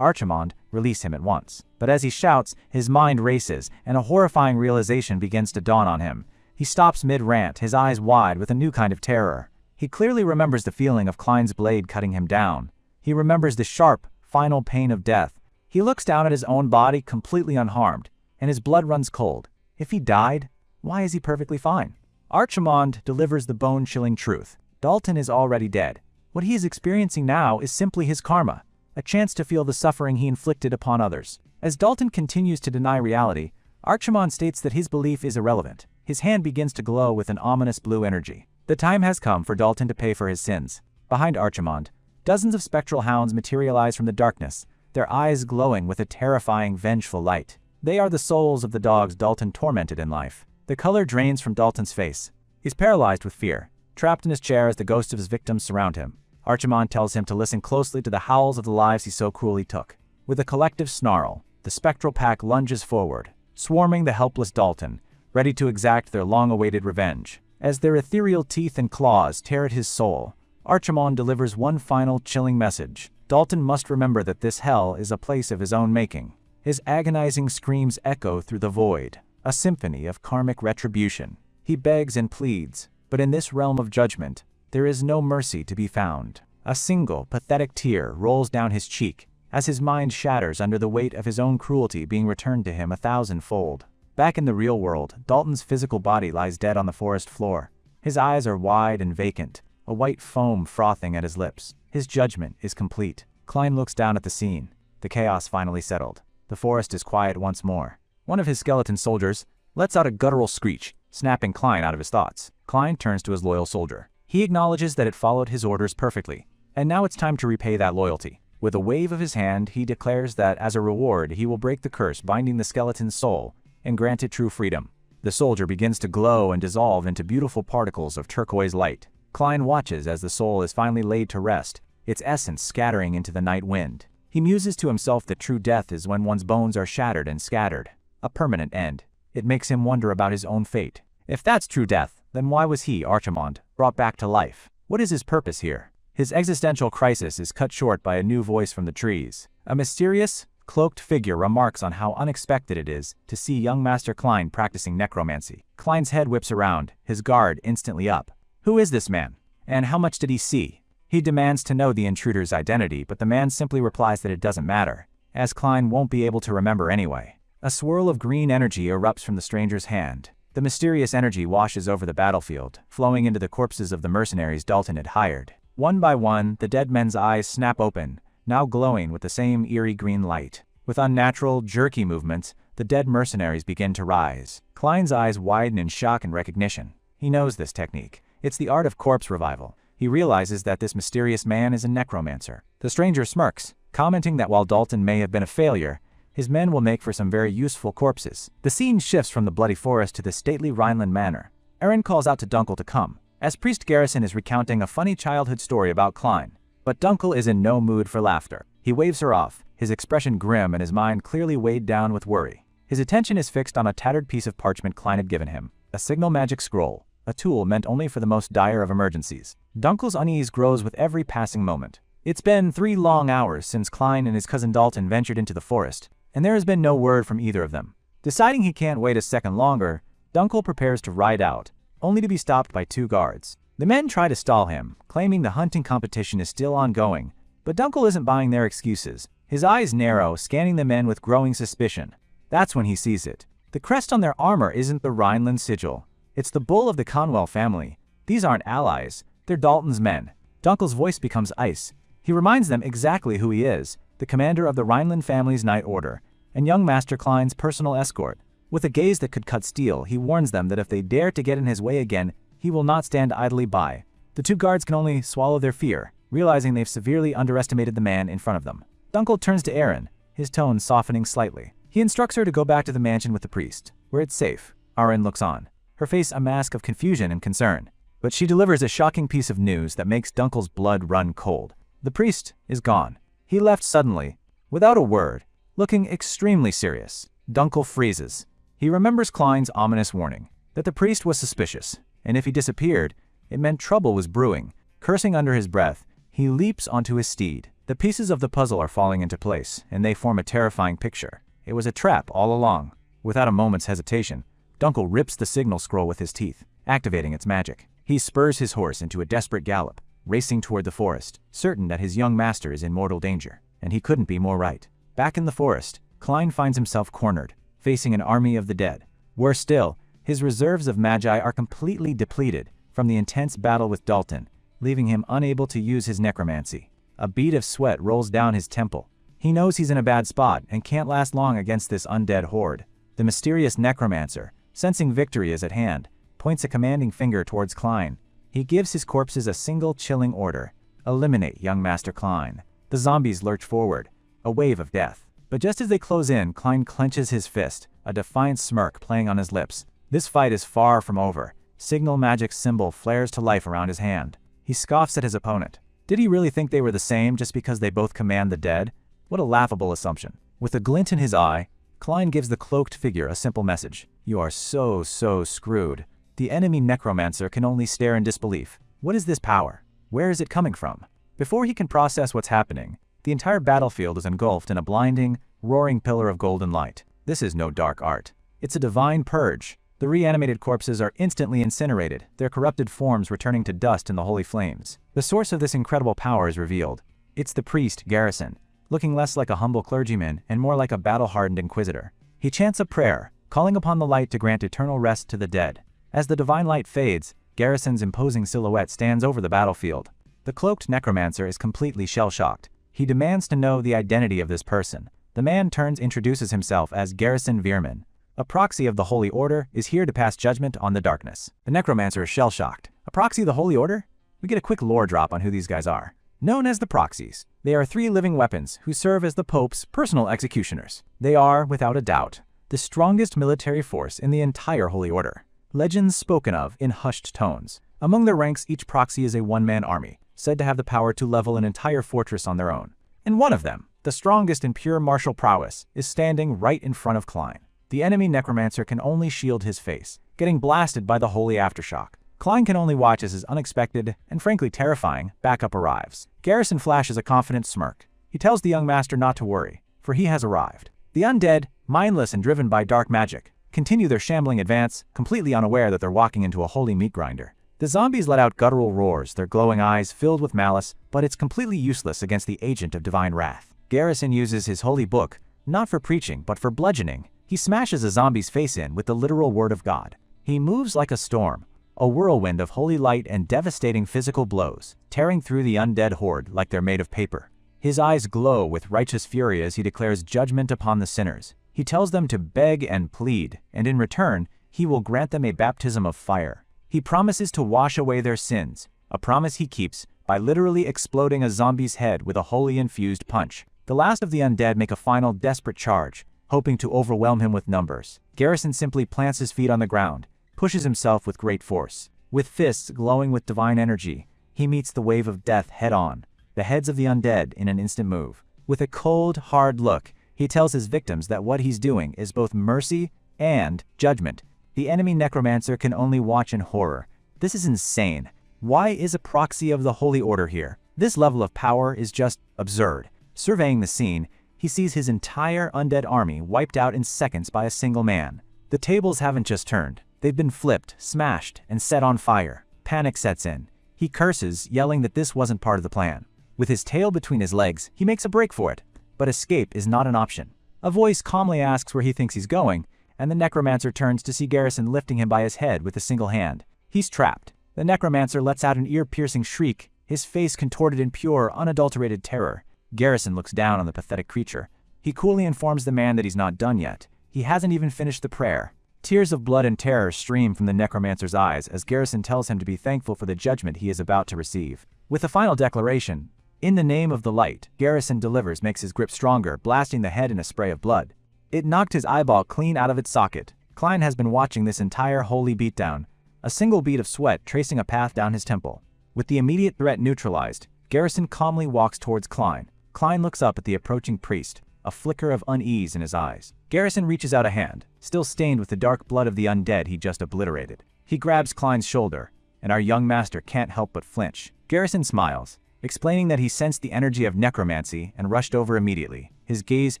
Archimond, release him at once. But as he shouts, his mind races, and a horrifying realization begins to dawn on him. He stops mid-rant, his eyes wide with a new kind of terror. He clearly remembers the feeling of Klein's blade cutting him down. He remembers the sharp, final pain of death. He looks down at his own body completely unharmed, and his blood runs cold. If he died, why is he perfectly fine? Archimond delivers the bone-chilling truth. Dalton is already dead. What he is experiencing now is simply his karma, a chance to feel the suffering he inflicted upon others. As Dalton continues to deny reality, Archimond states that his belief is irrelevant. His hand begins to glow with an ominous blue energy. The time has come for Dalton to pay for his sins. Behind Archimond, dozens of spectral hounds materialize from the darkness, their eyes glowing with a terrifying, vengeful light. They are the souls of the dogs Dalton tormented in life. The color drains from Dalton's face. He's paralyzed with fear, trapped in his chair as the ghosts of his victims surround him. Archimond tells him to listen closely to the howls of the lives he so cruelly took. With a collective snarl, the spectral pack lunges forward, swarming the helpless Dalton, ready to exact their long-awaited revenge. As their ethereal teeth and claws tear at his soul, Archimond delivers one final chilling message. Dalton must remember that this hell is a place of his own making. His agonizing screams echo through the void, a symphony of karmic retribution. He begs and pleads, but in this realm of judgment, there is no mercy to be found. A single, pathetic tear rolls down his cheek, as his mind shatters under the weight of his own cruelty being returned to him 1,000-fold. Back in the real world, Dalton's physical body lies dead on the forest floor. His eyes are wide and vacant, a white foam frothing at his lips. His judgment is complete. Klein looks down at the scene. The chaos finally settled. The forest is quiet once more. One of his skeleton soldiers lets out a guttural screech, snapping Klein out of his thoughts. Klein turns to his loyal soldier. He acknowledges that it followed his orders perfectly, and now it's time to repay that loyalty. With a wave of his hand, he declares that as a reward, he will break the curse binding the skeleton's soul and grant it true freedom. The soldier begins to glow and dissolve into beautiful particles of turquoise light. Klein watches as the soul is finally laid to rest, its essence scattering into the night wind. He muses to himself that true death is when one's bones are shattered and scattered, a permanent end. It makes him wonder about his own fate. If that's true death, then why was he, Archimond, brought back to life? What is his purpose here? His existential crisis is cut short by a new voice from the trees. A mysterious, cloaked figure remarks on how unexpected it is to see young Master Klein practicing necromancy. Klein's head whips around, his guard instantly up. Who is this man? And how much did he see? He demands to know the intruder's identity, but the man simply replies that it doesn't matter, as Klein won't be able to remember anyway. A swirl of green energy erupts from the stranger's hand. The mysterious energy washes over the battlefield, flowing into the corpses of the mercenaries Dalton had hired. One by one, the dead men's eyes snap open, now glowing with the same eerie green light. With unnatural, jerky movements, the dead mercenaries begin to rise. Klein's eyes widen in shock and recognition. He knows this technique. It's the art of corpse revival. He realizes that this mysterious man is a necromancer. The stranger smirks, commenting that while Dalton may have been a failure, his men will make for some very useful corpses. The scene shifts from the bloody forest to the stately Rhineland manor. Aaron calls out to Dunkel to come. as Priest Garrison is recounting a funny childhood story about Klein. But Dunkel is in no mood for laughter. He waves her off, his expression grim and his mind clearly weighed down with worry. His attention is fixed on a tattered piece of parchment Klein had given him, a signal magic scroll, a tool meant only for the most dire of emergencies. Dunkel's unease grows with every passing moment. It's been 3 long hours since Klein and his cousin Dalton ventured into the forest, and there has been no word from either of them. Deciding he can't wait a second longer, Dunkel prepares to ride out, only to be stopped by 2 guards. The men try to stall him, claiming the hunting competition is still ongoing, but Dunkel isn't buying their excuses. His eyes narrow, scanning the men with growing suspicion. That's when he sees it. The crest on their armor isn't the Rhineland sigil. It's the bull of the Conwell family. These aren't allies, they're Dalton's men. Dunkel's voice becomes ice. He reminds them exactly who he is, the commander of the Rhineland family's Night Order, and young Master Klein's personal escort. With a gaze that could cut steel, he warns them that if they dare to get in his way again, he will not stand idly by. The 2 guards can only swallow their fear, realizing they've severely underestimated the man in front of them. Dunkel turns to Erin, his tone softening slightly. He instructs her to go back to the mansion with the priest, where it's safe. Erin looks on, her face a mask of confusion and concern. But she delivers a shocking piece of news that makes Dunkel's blood run cold. The priest is gone. He left suddenly, without a word, looking extremely serious. Dunkel freezes. He remembers Klein's ominous warning, that the priest was suspicious, and if he disappeared, it meant trouble was brewing. Cursing under his breath, he leaps onto his steed. The pieces of the puzzle are falling into place, and they form a terrifying picture. It was a trap all along. Without a moment's hesitation, Dunkel rips the signal scroll with his teeth, activating its magic. He spurs his horse into a desperate gallop, racing toward the forest, certain that his young master is in mortal danger, and he couldn't be more right. Back in the forest, Klein finds himself cornered, facing an army of the dead. Worse still, his reserves of magi are completely depleted from the intense battle with Dalton, leaving him unable to use his necromancy. A bead of sweat rolls down his temple. He knows he's in a bad spot and can't last long against this undead horde. The mysterious necromancer, sensing victory is at hand, points a commanding finger towards Klein. He gives his corpses a single chilling order: eliminate young Master Klein. The zombies lurch forward, a wave of death. But just as they close in, Klein clenches his fist, a defiant smirk playing on his lips. This fight is far from over. Signal magic symbol flares to life around his hand. He scoffs at his opponent. Did he really think they were the same just because they both command the dead? What a laughable assumption. With a glint in his eye, Klein gives the cloaked figure a simple message. You are so screwed. The enemy necromancer can only stare in disbelief. What is this power? Where is it coming from? Before he can process what's happening, the entire battlefield is engulfed in a blinding, roaring pillar of golden light. This is no dark art. It's a divine purge. The reanimated corpses are instantly incinerated, their corrupted forms returning to dust in the holy flames. The source of this incredible power is revealed. It's the priest Garrison, looking less like a humble clergyman and more like a battle-hardened inquisitor. He chants a prayer, calling upon the light to grant eternal rest to the dead. As the divine light fades, Garrison's imposing silhouette stands over the battlefield. The cloaked necromancer is completely shell-shocked. He demands to know the identity of this person. The man introduces himself as Garrison Veerman. A proxy of the Holy Order is here to pass judgment on the darkness. The necromancer is shell-shocked. A proxy of the Holy Order? We get a quick lore drop on who these guys are. Known as the proxies, they are 3 living weapons who serve as the Pope's personal executioners. They are, without a doubt, the strongest military force in the entire Holy Order. Legends spoken of in hushed tones. Among their ranks, each proxy is a one-man army, said to have the power to level an entire fortress on their own. And one of them, the strongest in pure martial prowess, is standing right in front of Klein. The enemy necromancer can only shield his face, getting blasted by the holy aftershock. Klein can only watch as his unexpected, and frankly terrifying, backup arrives. Garrison flashes a confident smirk. He tells the young master not to worry, for he has arrived. The undead, mindless and driven by dark magic, continue their shambling advance, completely unaware that they're walking into a holy meat grinder. The zombies let out guttural roars, their glowing eyes filled with malice, but it's completely useless against the agent of divine wrath. Garrison uses his holy book, not for preaching but for bludgeoning. He smashes a zombie's face in with the literal word of God. He moves like a storm, a whirlwind of holy light and devastating physical blows, tearing through the undead horde like they're made of paper. His eyes glow with righteous fury as he declares judgment upon the sinners. He tells them to beg and plead, and in return, he will grant them a baptism of fire. He promises to wash away their sins, a promise he keeps by literally exploding a zombie's head with a holy infused punch. The last of the undead make a final desperate charge, hoping to overwhelm him with numbers. Garrison simply plants his feet on the ground, pushes himself with great force. With fists glowing with divine energy, he meets the wave of death head-on, the heads of the undead in an instant move. With a cold, hard look, he tells his victims that what he's doing is both mercy and judgment. The enemy necromancer can only watch in horror. This is insane. Why is a proxy of the Holy Order here? This level of power is just absurd. Surveying the scene, he sees his entire undead army wiped out in seconds by a single man. The tables haven't just turned. They've been flipped, smashed, and set on fire. Panic sets in. He curses, yelling that this wasn't part of the plan. With his tail between his legs, he makes a break for it. But escape is not an option. A voice calmly asks where he thinks he's going, and the necromancer turns to see Garrison lifting him by his head with a single hand. He's trapped. The necromancer lets out an ear-piercing shriek, his face contorted in pure, unadulterated terror. Garrison looks down on the pathetic creature. He coolly informs the man that he's not done yet. He hasn't even finished the prayer. Tears of blood and terror stream from the necromancer's eyes as Garrison tells him to be thankful for the judgment he is about to receive. With a final declaration, "In the name of the light," Garrison delivers makes his grip stronger, blasting the head in a spray of blood. It knocked his eyeball clean out of its socket. Klein has been watching this entire holy beatdown, a single bead of sweat tracing a path down his temple. With the immediate threat neutralized, Garrison calmly walks towards Klein. Klein looks up at the approaching priest, a flicker of unease in his eyes. Garrison reaches out a hand, still stained with the dark blood of the undead he just obliterated. He grabs Klein's shoulder, and our young master can't help but flinch. Garrison smiles, explaining that he sensed the energy of necromancy and rushed over immediately. His gaze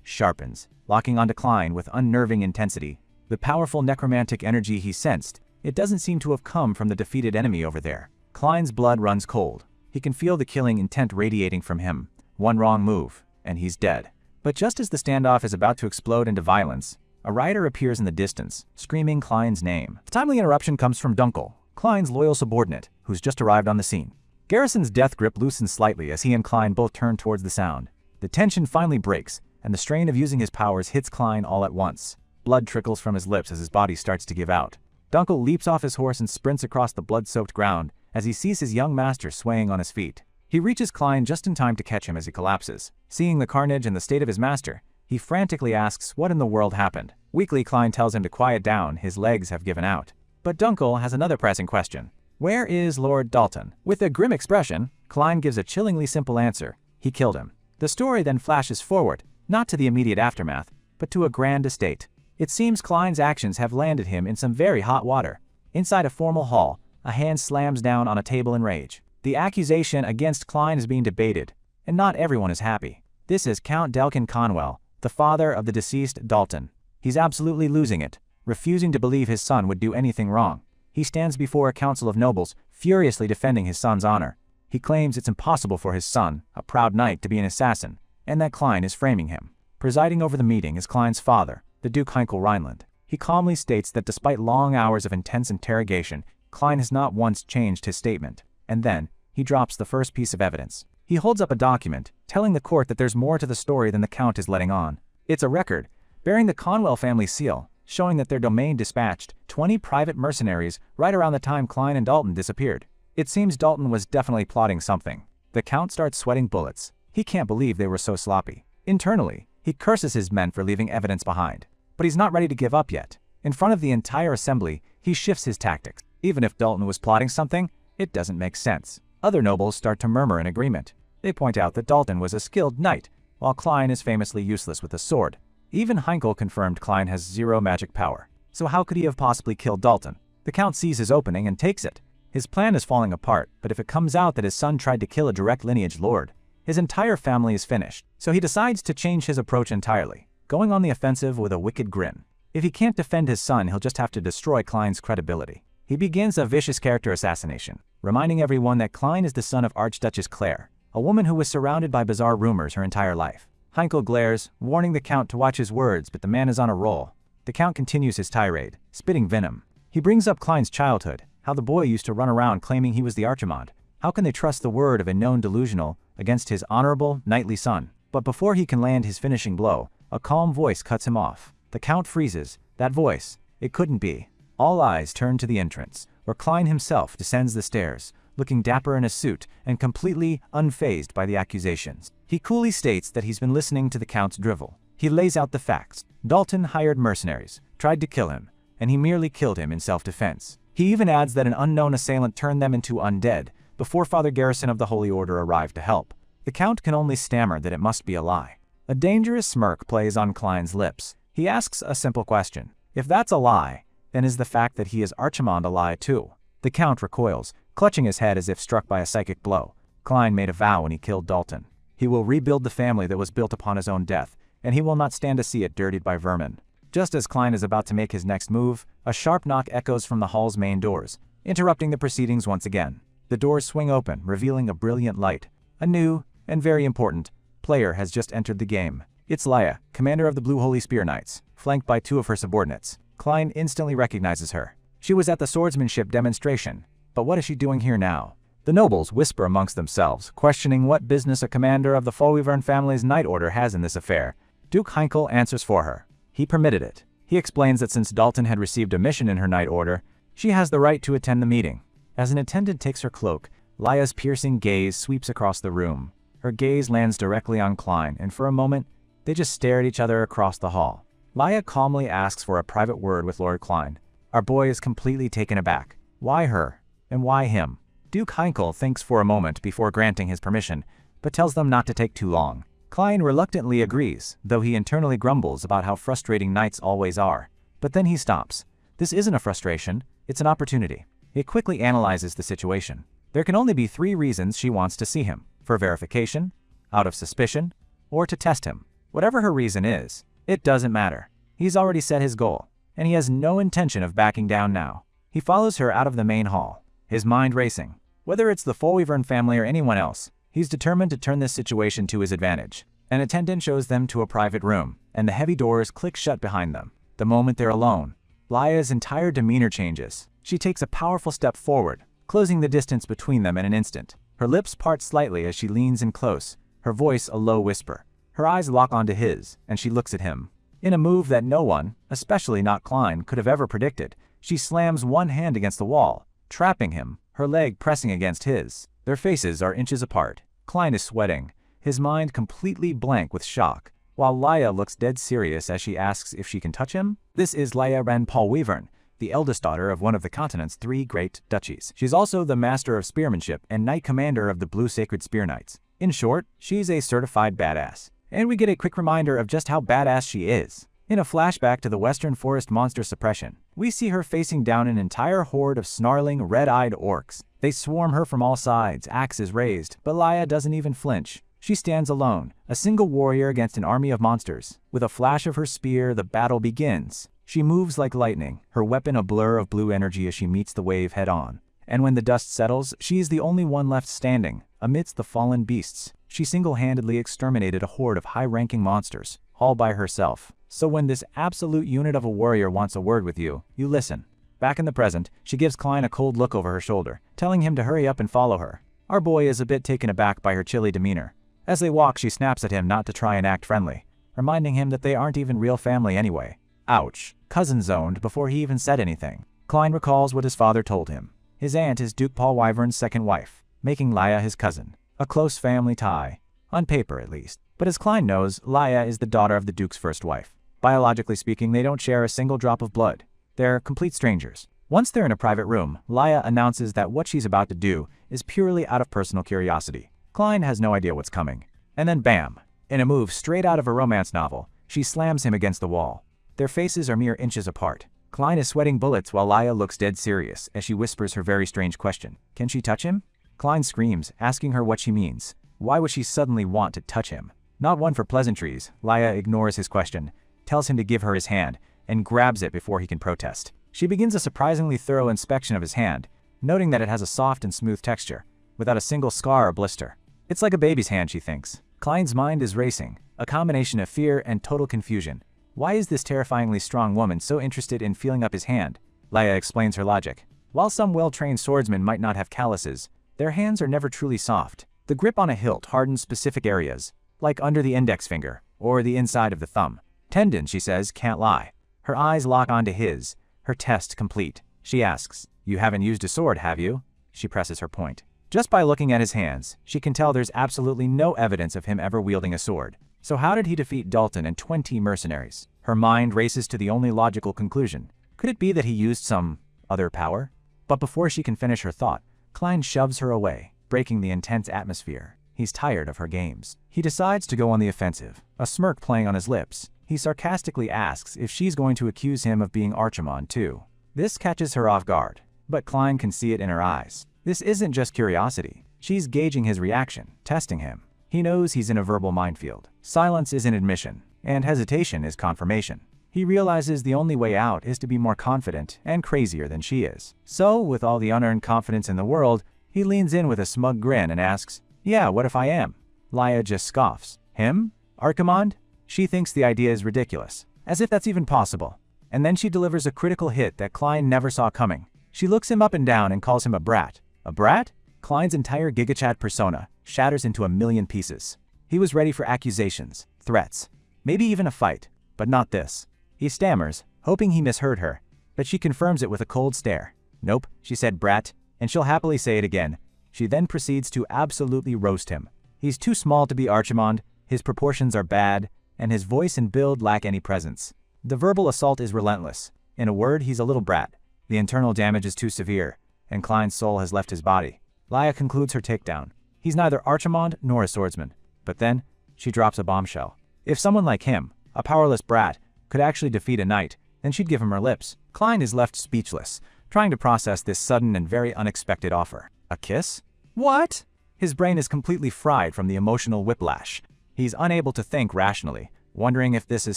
sharpens, locking onto Klein with unnerving intensity. The powerful necromantic energy he sensed, it doesn't seem to have come from the defeated enemy over there. Klein's blood runs cold. He can feel the killing intent radiating from him. One wrong move, and he's dead. But just as the standoff is about to explode into violence, a rider appears in the distance, screaming Klein's name. The timely interruption comes from Dunkel, Klein's loyal subordinate, who's just arrived on the scene. Garrison's death grip loosens slightly as he and Klein both turn towards the sound. The tension finally breaks, and the strain of using his powers hits Klein all at once. Blood trickles from his lips as his body starts to give out. Dunkel leaps off his horse and sprints across the blood-soaked ground as he sees his young master swaying on his feet. He reaches Klein just in time to catch him as he collapses. Seeing the carnage and the state of his master, he frantically asks what in the world happened. Weakly, Klein tells him to quiet down, his legs have given out. But Dunkel has another pressing question. Where is Lord Dalton? With a grim expression, Klein gives a chillingly simple answer. He killed him. The story then flashes forward, not to the immediate aftermath, but to a grand estate. It seems Klein's actions have landed him in some very hot water. Inside a formal hall, a hand slams down on a table in rage. The accusation against Klein is being debated, and not everyone is happy. This is Count Delkin Conwell, the father of the deceased Dalton. He's absolutely losing it, refusing to believe his son would do anything wrong. He stands before a council of nobles, furiously defending his son's honor. He claims it's impossible for his son, a proud knight, to be an assassin, and that Klein is framing him. Presiding over the meeting is Klein's father, the Duke Heinkel Rhineland. He calmly states that despite long hours of intense interrogation, Klein has not once changed his statement. And then, he drops the first piece of evidence. He holds up a document, telling the court that there's more to the story than the Count is letting on. It's a record, bearing the Conwell family seal, showing that their domain dispatched 20 private mercenaries right around the time Klein and Dalton disappeared. It seems Dalton was definitely plotting something. The Count starts sweating bullets. He can't believe they were so sloppy. Internally, he curses his men for leaving evidence behind. But he's not ready to give up yet. In front of the entire assembly, he shifts his tactics. Even if Dalton was plotting something, it doesn't make sense. Other nobles start to murmur in agreement. They point out that Dalton was a skilled knight, while Klein is famously useless with a sword. Even Heinkel confirmed Klein has zero magic power. So how could he have possibly killed Dalton? The Count sees his opening and takes it. His plan is falling apart, but if it comes out that his son tried to kill a direct lineage lord, his entire family is finished. So he decides to change his approach entirely, going on the offensive with a wicked grin. If he can't defend his son, he'll just have to destroy Klein's credibility. He begins a vicious character assassination, reminding everyone that Klein is the son of Archduchess Claire, a woman who was surrounded by bizarre rumors her entire life. Heinkel glares, warning the Count to watch his words, but the man is on a roll. The Count continues his tirade, spitting venom. He brings up Klein's childhood, how the boy used to run around claiming he was the Archimand. How can they trust the word of a known delusional against his honorable, knightly son? But before he can land his finishing blow, a calm voice cuts him off. The Count freezes. That voice, it couldn't be. All eyes turn to the entrance, where Klein himself descends the stairs, looking dapper in a suit and completely unfazed by the accusations. He coolly states that he's been listening to the Count's drivel. He lays out the facts. Dalton hired mercenaries, tried to kill him, and he merely killed him in self-defense. He even adds that an unknown assailant turned them into undead before Father Garrison of the Holy Order arrived to help. The Count can only stammer that it must be a lie. A dangerous smirk plays on Klein's lips. He asks a simple question. If that's a lie, then is the fact that he is Archimond a lie too? The Count recoils, clutching his head as if struck by a psychic blow. Klein made a vow when he killed Dalton. He will rebuild the family that was built upon his own death, and he will not stand to see it dirtied by vermin. Just as Klein is about to make his next move, a sharp knock echoes from the hall's main doors, interrupting the proceedings once again. The doors swing open, revealing a brilliant light. A new, and very important, player has just entered the game. It's Laya, commander of the Blue Holy Spear Knights, flanked by two of her subordinates. Klein instantly recognizes her. She was at the swordsmanship demonstration, but what is she doing here now? The nobles whisper amongst themselves, questioning what business a commander of the Folwyvern family's knight order has in this affair. Duke Heinkel answers for her. He permitted it. He explains that since Dalton had received a mission in her knight order, she has the right to attend the meeting. As an attendant takes her cloak, Laya's piercing gaze sweeps across the room. Her gaze lands directly on Klein, and for a moment, they just stare at each other across the hall. Laya calmly asks for a private word with Lord Klein. Our boy is completely taken aback. Why her? And why him? Duke Heinkel thinks for a moment before granting his permission, but tells them not to take too long. Klein reluctantly agrees, though he internally grumbles about how frustrating knights always are. But then he stops. This isn't a frustration, it's an opportunity. He quickly analyzes the situation. There can only be 3 reasons she wants to see him: for verification, out of suspicion, or to test him. Whatever her reason is, it doesn't matter. He's already set his goal, and he has no intention of backing down now. He follows her out of the main hall, his mind racing. Whether it's the Folwyvern family or anyone else, he's determined to turn this situation to his advantage. An attendant shows them to a private room, and the heavy doors click shut behind them. The moment they're alone, Laya's entire demeanor changes. She takes a powerful step forward, closing the distance between them in an instant. Her lips part slightly as she leans in close, her voice a low whisper. Her eyes lock onto his, and she looks at him. In a move that no one, especially not Klein, could have ever predicted, she slams one hand against the wall, trapping him, her leg pressing against his. Their faces are inches apart. Klein is sweating, his mind completely blank with shock, while Laya looks dead serious as she asks if she can touch him. This is Laya Ren Polwyvern, the eldest daughter of one of the continent's 3 great duchies. She's also the master of spearmanship and knight commander of the Blue Sacred Spear Knights. In short, she's a certified badass. And we get a quick reminder of just how badass she is. In a flashback to the Western Forest monster suppression, we see her facing down an entire horde of snarling, red-eyed orcs. They swarm her from all sides, axes raised, but Laya doesn't even flinch. She stands alone, a single warrior against an army of monsters. With a flash of her spear, the battle begins. She moves like lightning, her weapon a blur of blue energy as she meets the wave head-on. And when the dust settles, she is the only one left standing, amidst the fallen beasts. She single-handedly exterminated a horde of high-ranking monsters, all by herself. So when this absolute unit of a warrior wants a word with you, you listen. Back in the present, she gives Klein a cold look over her shoulder, telling him to hurry up and follow her. Our boy is a bit taken aback by her chilly demeanor. As they walk, she snaps at him not to try and act friendly, reminding him that they aren't even real family anyway. Ouch. Cousin zoned before he even said anything. Klein recalls what his father told him. His aunt is Duke Polwyvern's second wife, making Laya his cousin. A close family tie. On paper, at least. But as Klein knows, Laya is the daughter of the Duke's first wife. Biologically speaking, they don't share a single drop of blood. They're complete strangers. Once they're in a private room, Laya announces that what she's about to do is purely out of personal curiosity. Klein has no idea what's coming. And then bam! In a move straight out of a romance novel, she slams him against the wall. Their faces are mere inches apart. Klein is sweating bullets while Laya looks dead serious as she whispers her very strange question. Can she touch him? Klein screams, asking her what she means. Why would she suddenly want to touch him? Not one for pleasantries, Laya ignores his question, tells him to give her his hand, and grabs it before he can protest. She begins a surprisingly thorough inspection of his hand, noting that it has a soft and smooth texture, without a single scar or blister. It's like a baby's hand, she thinks. Klein's mind is racing, a combination of fear and total confusion. Why is this terrifyingly strong woman so interested in feeling up his hand? Laya explains her logic. While some well-trained swordsmen might not have calluses, their hands are never truly soft. The grip on a hilt hardens specific areas, like under the index finger, or the inside of the thumb. Tendon, she says, can't lie. Her eyes lock onto his, her test complete. She asks, "You haven't used a sword, have you?" She presses her point. Just by looking at his hands, she can tell there's absolutely no evidence of him ever wielding a sword. So how did he defeat Dalton and 20 mercenaries? Her mind races to the only logical conclusion. Could it be that he used some other power? But before she can finish her thought, Klein shoves her away, breaking the intense atmosphere. He's tired of her games. He decides to go on the offensive, a smirk playing on his lips. He sarcastically asks if she's going to accuse him of being Archimon too. This catches her off guard, but Klein can see it in her eyes. This isn't just curiosity. She's gauging his reaction, testing him. He knows he's in a verbal minefield. Silence is an admission, and hesitation is confirmation. He realizes the only way out is to be more confident and crazier than she is. So, with all the unearned confidence in the world, he leans in with a smug grin and asks, "Yeah, what if I am?" Laya just scoffs. Him? Archimon? She thinks the idea is ridiculous, as if that's even possible. And then she delivers a critical hit that Klein never saw coming. She looks him up and down and calls him a brat. A brat? Klein's entire GigaChat persona shatters into a million pieces. He was ready for accusations, threats, maybe even a fight, but not this. He stammers, hoping he misheard her, but she confirms it with a cold stare. Nope, she said brat, and she'll happily say it again. She then proceeds to absolutely roast him. He's too small to be Archimon, his proportions are bad, and his voice and build lack any presence. The verbal assault is relentless. In a word, he's a little brat. The internal damage is too severe, and Klein's soul has left his body. Laya concludes her takedown. He's neither Archimon nor a swordsman. But then, she drops a bombshell. If someone like him, a powerless brat, could actually defeat a knight, then she'd give him her lips. Klein is left speechless, trying to process this sudden and very unexpected offer. A kiss? What? His brain is completely fried from the emotional whiplash. He's unable to think rationally, wondering if this is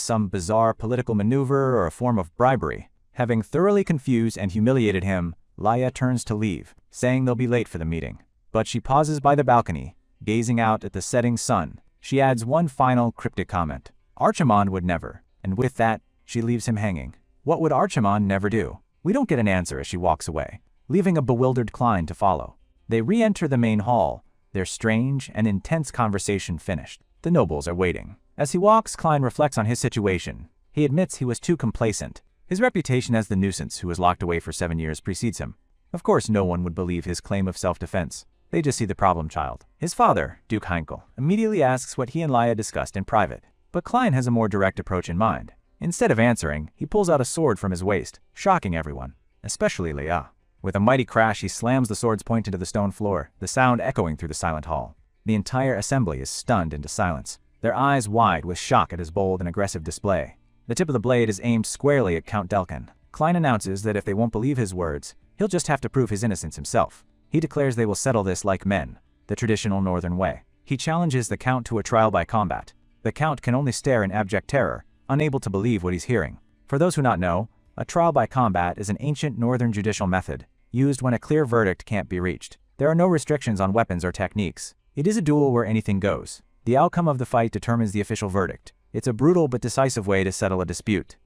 some bizarre political maneuver or a form of bribery. Having thoroughly confused and humiliated him, Laya turns to leave, saying they'll be late for the meeting. But she pauses by the balcony, gazing out at the setting sun. She adds one final cryptic comment. Archimon would never. And with that, she leaves him hanging. What would Archimon never do? We don't get an answer as she walks away, leaving a bewildered Klein to follow. They re-enter the main hall, their strange and intense conversation finished. The nobles are waiting. As he walks, Klein reflects on his situation. He admits he was too complacent. His reputation as the nuisance who was locked away for 7 years precedes him. Of course, no one would believe his claim of self-defense. They just see the problem child. His father, Duke Heinkel, immediately asks what he and Laya discussed in private. But Klein has a more direct approach in mind. Instead of answering, he pulls out a sword from his waist, shocking everyone, especially Laya. With a mighty crash, he slams the sword's point into the stone floor, the sound echoing through the silent hall. The entire assembly is stunned into silence, their eyes wide with shock at his bold and aggressive display. The tip of the blade is aimed squarely at Count Delkin. Klein announces that if they won't believe his words, he'll just have to prove his innocence himself. He declares they will settle this like men, the traditional northern way. He challenges the Count to a trial by combat. The Count can only stare in abject terror, unable to believe what he's hearing. For those who not know, a trial by combat is an ancient northern judicial method, used when a clear verdict can't be reached. There are no restrictions on weapons or techniques. It is a duel where anything goes. The outcome of the fight determines the official verdict. It's a brutal but decisive way to settle a dispute.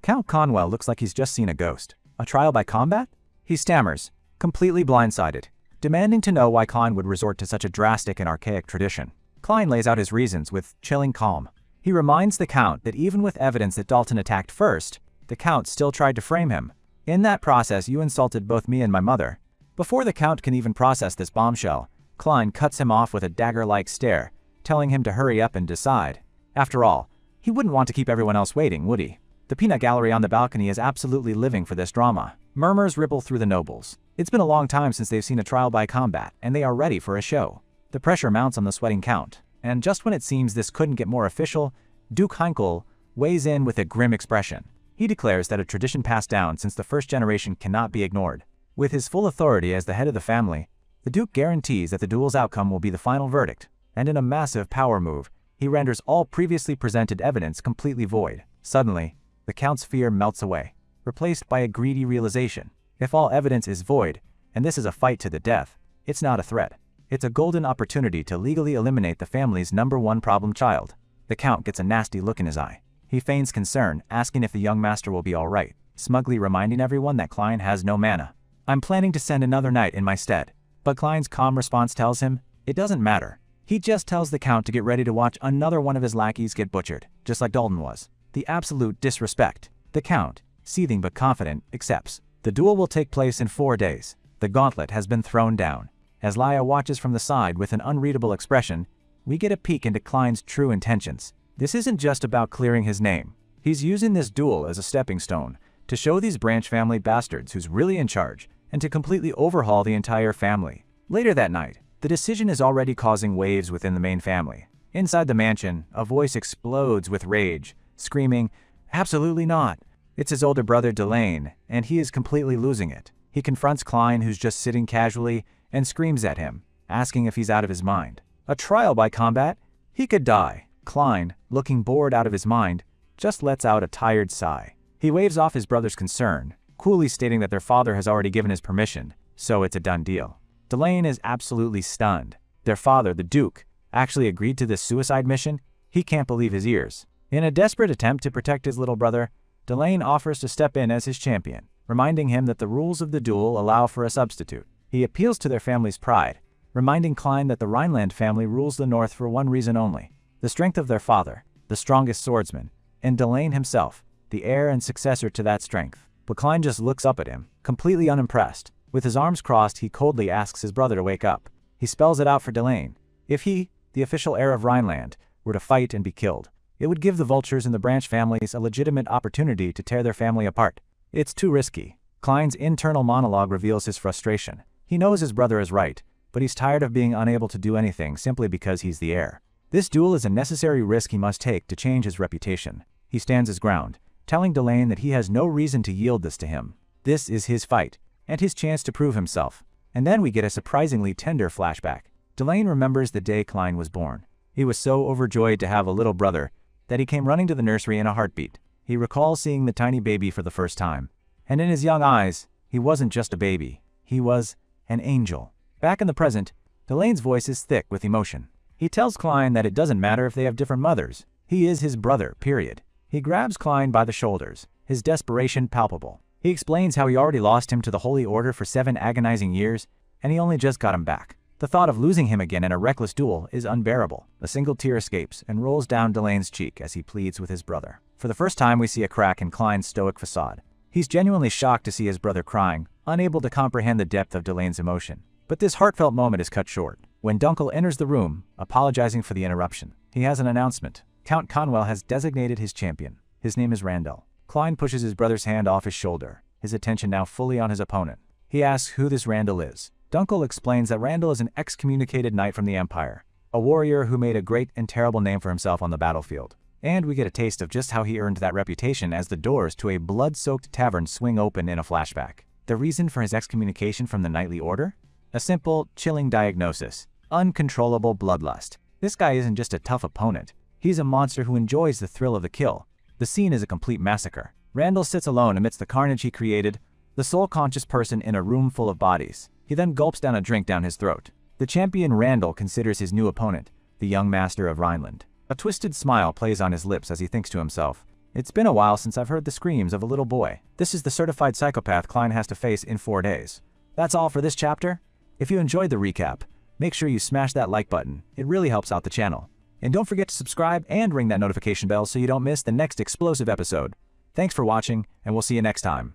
Count Conwell looks like he's just seen a ghost. A trial by combat? He stammers, completely blindsided, demanding to know why Klein would resort to such a drastic and archaic tradition. Klein lays out his reasons with chilling calm. He reminds the Count that even with evidence that Dalton attacked first, the Count still tried to frame him. In that process, you insulted both me and my mother. Before the Count can even process this bombshell, Klein cuts him off with a dagger-like stare, telling him to hurry up and decide. After all, he wouldn't want to keep everyone else waiting, would he? The peanut gallery on the balcony is absolutely living for this drama. Murmurs ripple through the nobles. It's been a long time since they've seen a trial by combat, and they are ready for a show. The pressure mounts on the sweating Count, and just when it seems this couldn't get more official, Duke Heinkel weighs in with a grim expression. He declares that a tradition passed down since the first generation cannot be ignored. With his full authority as the head of the family, the Duke guarantees that the duel's outcome will be the final verdict, and in a massive power move, he renders all previously presented evidence completely void. Suddenly, the Count's fear melts away, replaced by a greedy realization. If all evidence is void, and this is a fight to the death, it's not a threat. It's a golden opportunity to legally eliminate the family's #1 problem child. The Count gets a nasty look in his eye. He feigns concern, asking if the young master will be all right, smugly reminding everyone that Klein has no mana. I'm planning to send another knight in my stead. But Klein's calm response tells him, it doesn't matter. He just tells the Count to get ready to watch another one of his lackeys get butchered, just like Dalton was. The absolute disrespect. The Count, seething but confident, accepts. The duel will take place in 4 days. The gauntlet has been thrown down. As Laya watches from the side with an unreadable expression, we get a peek into Klein's true intentions. This isn't just about clearing his name. He's using this duel as a stepping stone to show these branch family bastards who's really in charge and to completely overhaul the entire family. Later that night, the decision is already causing waves within the main family. Inside the mansion, a voice explodes with rage, screaming, "Absolutely not!" It's his older brother Delane, and he is completely losing it. He confronts Klein, who's just sitting casually, and screams at him, asking if he's out of his mind. A trial by combat? He could die. Klein, looking bored out of his mind, just lets out a tired sigh. He waves off his brother's concern, coolly stating that their father has already given his permission, so it's a done deal. Delane is absolutely stunned. Their father, the Duke, actually agreed to this suicide mission? He can't believe his ears. In a desperate attempt to protect his little brother, Delane offers to step in as his champion, reminding him that the rules of the duel allow for a substitute. He appeals to their family's pride, reminding Klein that the Rhineland family rules the North for one reason only: the strength of their father, the strongest swordsman, and Delane himself, the heir and successor to that strength. But Klein just looks up at him, completely unimpressed. With his arms crossed, he coldly asks his brother to wake up. He spells it out for Delane. If he, the official heir of Rhineland, were to fight and be killed, it would give the vultures and the branch families a legitimate opportunity to tear their family apart. It's too risky. Klein's internal monologue reveals his frustration. He knows his brother is right, but he's tired of being unable to do anything simply because he's the heir. This duel is a necessary risk he must take to change his reputation. He stands his ground, telling Delane that he has no reason to yield this to him. This is his fight, and his chance to prove himself. And then we get a surprisingly tender flashback. Delane remembers the day Klein was born. He was so overjoyed to have a little brother that he came running to the nursery in a heartbeat. He recalls seeing the tiny baby for the first time. And in his young eyes, he wasn't just a baby. He was an angel. Back in the present, Delane's voice is thick with emotion. He tells Klein that it doesn't matter if they have different mothers. He is his brother, period. He grabs Klein by the shoulders, his desperation palpable. He explains how he already lost him to the Holy Order for 7 agonizing years, and he only just got him back. The thought of losing him again in a reckless duel is unbearable. A single tear escapes and rolls down Delane's cheek as he pleads with his brother. For the first time, we see a crack in Klein's stoic facade. He's genuinely shocked to see his brother crying, unable to comprehend the depth of Delane's emotion. But this heartfelt moment is cut short when Dunkel enters the room, apologizing for the interruption. He has an announcement. Count Conwell has designated his champion. His name is Randall. Klein pushes his brother's hand off his shoulder, his attention now fully on his opponent. He asks who this Randall is. Dunkel explains that Randall is an excommunicated knight from the Empire, a warrior who made a great and terrible name for himself on the battlefield. And we get a taste of just how he earned that reputation as the doors to a blood-soaked tavern swing open in a flashback. The reason for his excommunication from the knightly order? A simple, chilling diagnosis: uncontrollable bloodlust. This guy isn't just a tough opponent. He's a monster who enjoys the thrill of the kill. The scene is a complete massacre. Randall sits alone amidst the carnage he created, the sole conscious person in a room full of bodies. He then gulps down a drink down his throat. The champion Randall considers his new opponent, the young master of Rhineland. A twisted smile plays on his lips as he thinks to himself, "It's been a while since I've heard the screams of a little boy." This is the certified psychopath Klein has to face in 4 days. That's all for this chapter. If you enjoyed the recap, make sure you smash that like button. It really helps out the channel. And don't forget to subscribe and ring that notification bell so you don't miss the next explosive episode. Thanks for watching, and we'll see you next time.